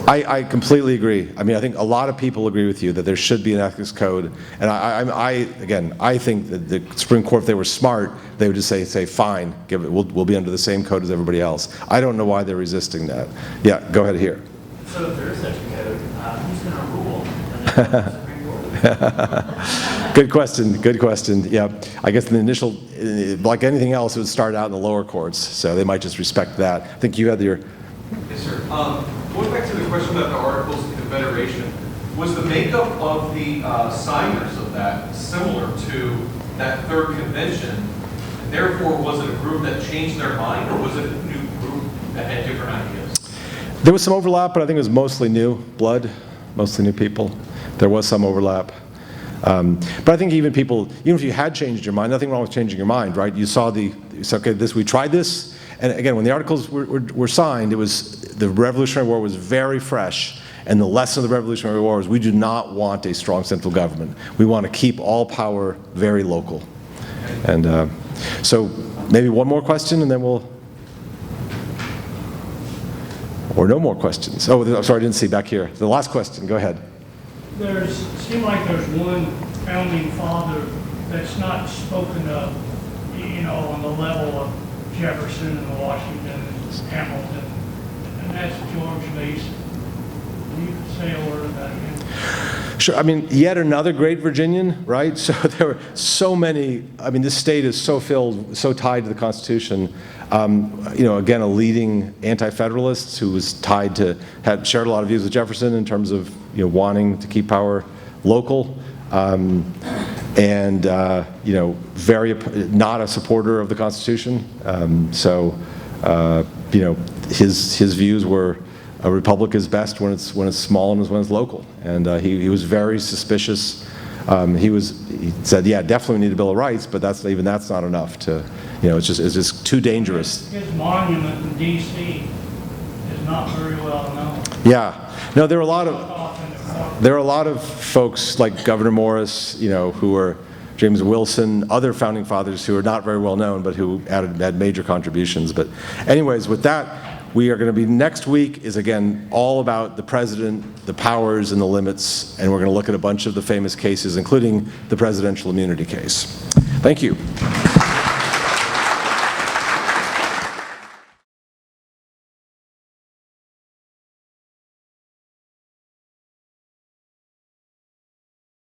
I completely agree. I mean, I think a lot of people agree with you that there should be an ethics code. And I think that the Supreme Court, if they were smart, they would just say fine, we'll be under the same code as everybody else. I don't know why they're resisting that. Yeah, go ahead here. So if there is such a code, who's going to rule in the Supreme Court? Good question. Yeah, I guess in the initial, like anything else, it would start out in the lower courts, so they might just respect that. I think you had your... Yes, sir. Going back to the question about the Articles of Confederation, was the makeup of the signers of that similar to that third convention? And therefore, was it a group that changed their mind, or was it a new group that had different ideas? There was some overlap, but I think it was mostly new blood, mostly new people. There was some overlap. But I think even if you had changed your mind, nothing wrong with changing your mind, right? You saw okay, we tried this. And again, when the articles were signed, the Revolutionary War was very fresh. And the lesson of the Revolutionary War is we do not want a strong central government. We want to keep all power very local. And so maybe one more question and then or no more questions. Oh, sorry, I didn't see back here. The last question, go ahead. Seems like there's one founding father that's not spoken of, on the level of Jefferson and Washington and Hamilton, and that's George Mason. Can you say a word of that again? Sure. I mean, yet another great Virginian, right? So there were so many. I mean, this state is so filled, so tied to the Constitution. Again, a leading anti-federalist who was tied to, had shared a lot of views with Jefferson in terms of wanting to keep power local, very not a supporter of the Constitution. His views were a republic is best when it's small and when it's local, and he was very suspicious. He said, yeah, definitely we need a Bill of Rights, but that's not enough to, it's just too dangerous. His monument in D.C. is not very well known. Yeah, no, there are a lot of folks like Governor Morris, who were James Wilson, other founding fathers who are not very well known, but who had major contributions. But anyways, with that, we are going to be, next week is again all about the president, the powers and the limits, and we're going to look at a bunch of the famous cases, including the presidential immunity case. Thank you.